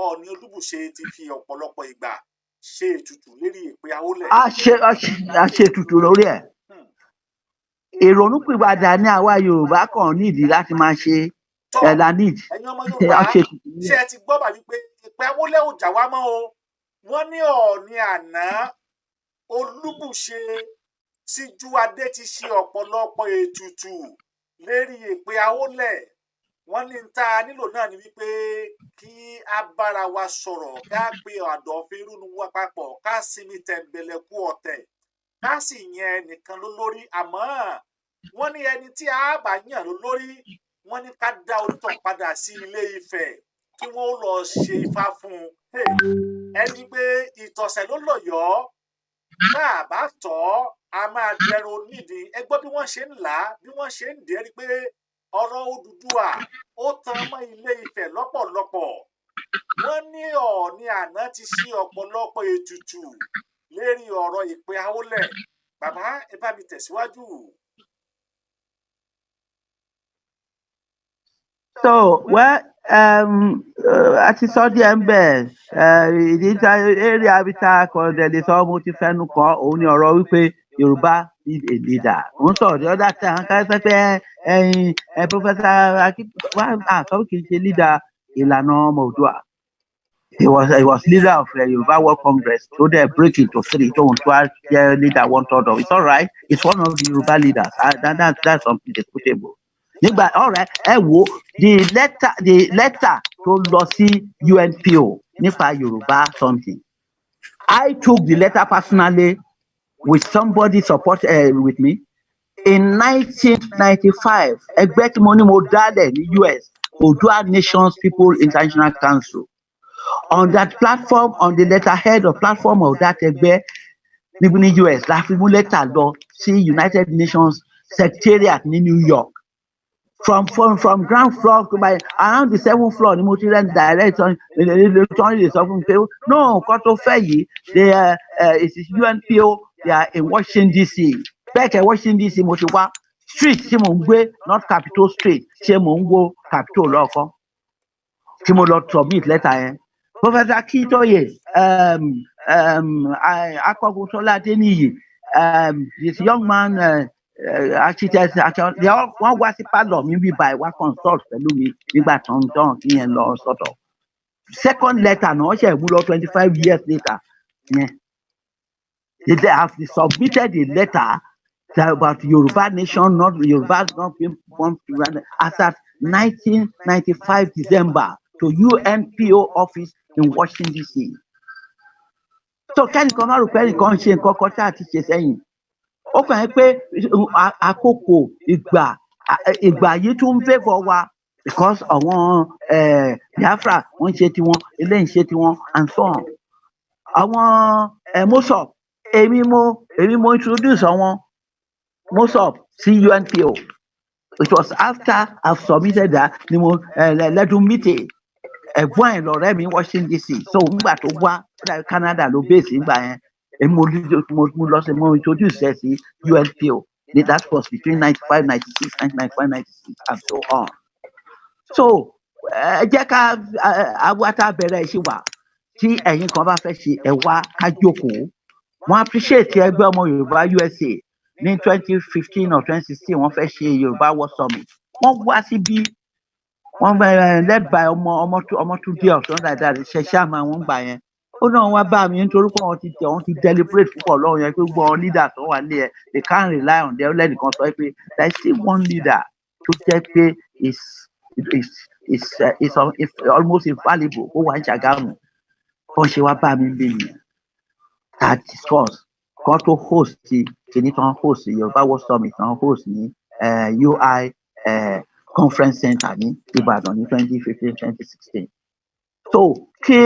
Ọọ̀ni Olúbùṣe ti fi ọ̀pọ̀lọpọ̀ ìgbà ṣe ètùtù lérí ìpè Awólẹ̀. a ṣe ètùtù lórí ẹ̀ ìrònúpìwàdà ní àwa Yorùbá kan nídìí láti máa ṣe ẹ̀dá nídìí. ẹ̀yin ọmọ Yorùbá ṣé ẹ ti gbọ́ bàbí pé ìpè Awólẹ̀ ò jà wá mọ́ o wọ́n ní Ọọ̀ni àná Olúbùṣe Síjú Adé ti ṣe ọ̀pọ̀lọpọ̀ ètùtù lérí ìpè Awólẹ̀ wọ́n ní ta nílò náà ni wípé kí a bára wa sọ̀rọ̀ ká pe àdọ̀fin irúnu wa papọ̀ ká sinmi tẹ̀m̀bẹ̀lẹ̀kú ọ̀tẹ̀ ká sì yẹn nìkan lólórí àmọ́ wọ́n ní ẹni tí a bá yàn lólórí wọ́n ní ká dá onítàn padà sí Ilé Ifẹ̀ kí wọ́n lọ ṣe ifá fún un ẹni pé ìtọ̀sẹ̀ ló lọ̀yọ́ tá a bá tọ́ a máa dẹrun onídìí ẹ gbọ́ bí wọ́n ṣe ń là á bí wọ́n ṣe ń dẹ́ rí pé ọ̀rọ̀ Odùduwà ó tan mọ́ Ilé Ifẹ̀ lọ́pọ̀lọpọ̀ wọ́n ní Ọọ̀ni àná ti ṣe ọ̀pọ̀lọpọ̀ ètùtù lérí ọ̀rọ̀ ìpè Awólẹ̀ bàbá ẹ bá mi tẹ̀síwájú. So àti sọ díẹ̀ ń bẹ̀ ìdí eré abita kọ̀ọ̀dẹ̀ lè sọ mo ti fẹ́nu kọ́ òun ni ọ̀rọ̀ wípé Yorùbá need a leader. Òun sọ̀rọ̀ the other time ká sọ pé Professor sọ kì í ṣe leader ìlànà ọmọ Oòduà. He was leader of the Yoruba World Congress. So they break into three. Don't leader 1/3 of it. It's all right. It's one of the Yoruba leaders. That's something disputable. All right. The letter to lọ sí UNPO nípa Yoruba something. I took the letter personally with somebody with me. In 1995, ẹgbẹ́ tí mo ní mo dálẹ̀ ní US, Oodua Nations People International Council. On that platform, on the letterhead of platform of that ẹgbẹ́ ní US, láti mú lẹ́tà lọ sí United Nations Secretariat ní New York. From ground floor to around the 7th floor ni mo ti rent direct on the sọ fún mi pé no nǹkan tó fẹ́ yìí it is UNPO they are in Washington DC bẹ́ẹ̀ kẹ́ Washington DC mo ti wá street tí mo ń gbé North Capitol Street ṣé mo ń wo Capitol lọ́ọ̀kan tí mo lọ submit lẹ́tà yẹn. Professor Akintoye Akọgunṣọlá Adéníyì this young man architect wọ́n wá sí pálọ̀ mi bí báyìí wá consult pẹ̀lú mi nígbà tó ń dán kí yẹn lọ sọ́tọ̀. Second letter náà ṣe mú lọ 25 years later yẹn. They have submitted a letter about Yoruba nation, not Yoruba not being born as at 1995 December to UNPO office in Washington DC. So kẹ́nìkan máa rò pé ẹnìkan ṣe nǹkan kan tá a ti ṣe sẹ́yìn. Ó kàn yín pé àkókò ìgbà yìí tún ń favour wa because àwọn Biafra wọ́n ń ṣe tiwọn eléyìí ń ṣe tiwọn and so on. Àwọn Mosop èmi mo introduce àwọn Mosop sí UNPO. It was after I've submitted that ni mo lẹ́dùn meeting ẹ̀gbọ́n ẹ̀ lọ́rẹ́ mi Washington DC so nígbà tó wá Canada ló base nígbà yẹn. Mo introduce ẹ sí UNPO. That was between 95, 96, 1995, 96 and so on. So jẹ́ ká awátá bẹ̀rẹ̀ iṣẹ́ wa tí ẹ̀yin kan bá fẹ́ ṣe ẹ wá ká jókòó. Wọ́n appreciate ẹgbẹ́ ọmọ Yorùbá USA ní 2015 or 2016 wọ́n fẹ́ ṣe Yorùbá World Summit. Wọ́n wá síbí Wọ́n led by ọmọ tún dé ọ̀sán dáadáa ṣẹ̀ṣẹ̀ àmọ́ àwọn gbà yẹn. Ó náà wá bá mi nítorí pé wọ́n ti deliberate púpọ̀ lọ́wọ́ yẹn pé gbogbo àwọn leader tó wà lé ẹ̀ they can't rely on them. Lẹ́nìkan sọ pé there is still one leader tó jẹ́ pé is almost infallible ó wà ní Ṣàgámù. Wọ́n ṣe wá bá mi bí nìyẹn. That discuss kan tó host kìíní tán host Yorùbá World Summit tán host ní UI Conference Center ní Ìbàdàn ní 2015-2016. So kí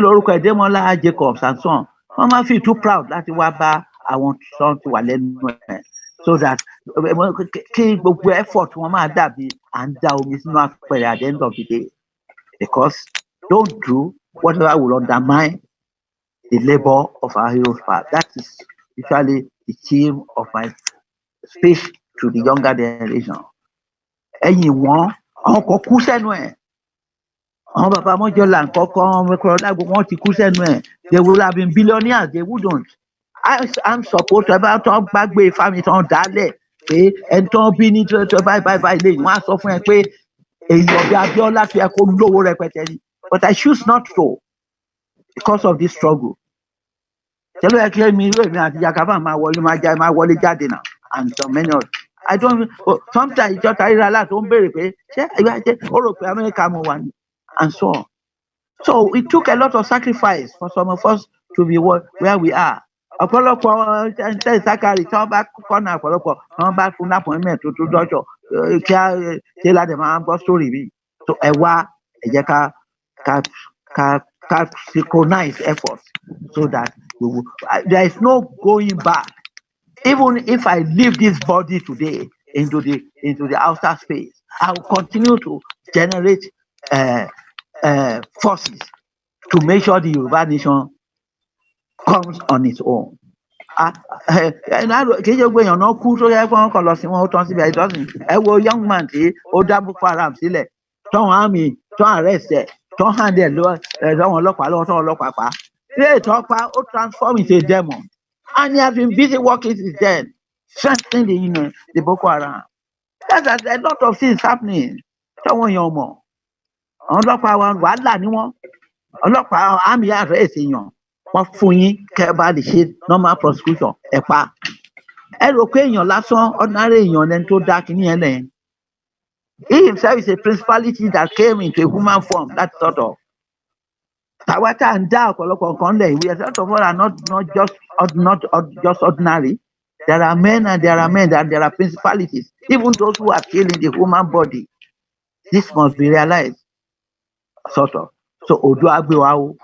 lórúkọ Ẹ̀dẹ́mọ́lá Jacobs and so on wọ́n máa feel too proud láti wá bá àwọn tó ti wà lẹ́nu ẹ̀ so that kí gbogbo effort wọn máa dàbí à ń da omi sínú àpẹẹrẹ at the end of the day, because don't do whatever will undermine the labour of our heroes past. That is usually the theme of my speech to the younger generation. Ẹ̀yìn wọn àwọn kan kú sẹ́nu ẹ̀, àwọn bàbá Mọ́jọ́lá nǹkankan Mẹ́kọ̀rọ̀dágbò wọn ti kú sẹ́nu ẹ̀. They would have been billionaires, they wouldn't. I'm supposed to bá tán gbàgbé family tán dálẹ̀ pé ẹni tán bí ní tó báyìí lè wọ́n á sọ fún ẹ pé èèyàn bí Abíọ́lá fi ẹ kó lówó rẹpẹtẹ ni, but I choose not to because of this struggle. Tẹ́lẹ̀ ẹ kí mi àti Jagaban máa wọlé jáde náà and so many others. I don't sometimes ìjọta ríra láti ó ń béèrè pé ṣé ìwà jẹ́ ó rò pé Amẹ́ríkà mo wà ní and so on. So it took a lot of sacrifice for some of us to be where we are. Ọ̀pọ̀lọpọ̀ ṣe Sákàrì tí wọ́n bá kọ́nà ọ̀pọ̀lọpọ̀ tí wọ́n bá fún appointment tó dọ́jọ́ kí á ṣe láti máa gbọ́ story mi. So ẹ wá ẹ jẹ́ ká synchronize efforts so that there is no going back. Even if I leave this body today into the outer space, I will continue to generate forces to make sure the Yoruba nation comes on its own. Kì í ṣe gbé èèyàn náà kú tó yẹ kí wọ́n kàn lọ sí wọn ó tán síbi ìdọ́sìn. Ẹ wo young man tí ó dá Boko Haram sílẹ̀ tán army tán arrest ẹ̀ tán hand ẹ̀ lọ́wọ́ ọlọ́pàá lọ́wọ́ tán ọlọ́pàá pa. Ilé ìtọ́ pa ó transform into a demon. And he has been busy working since then, strengthening the Boko Haram. There's a lot of things happening. Táwọn èèyàn mọ̀. Àwọn ọlọ́pàá wa wàhálà ni wọ́n. Ọlọ́pàá àmì arrest èèyàn. Wọ́n fún yín kẹ́ bá lè ṣe normal prosecution ẹ̀ pa. Ẹ rò pé èèyàn lásán ordinary èèyàn lẹni tó dá kínní yẹn lẹ́yìn. He himself is a principality that came into a human form, that sort of. Tàwa tá à ń dá ọ̀pọ̀lọpọ̀ nǹkan lẹ̀ ìwé ẹ̀sẹ̀ tó fọ́ra not just ordinary. There are men and there are principalities, even those who are killing the human body. This must be realized, sort of. So Oodua gbé wa o.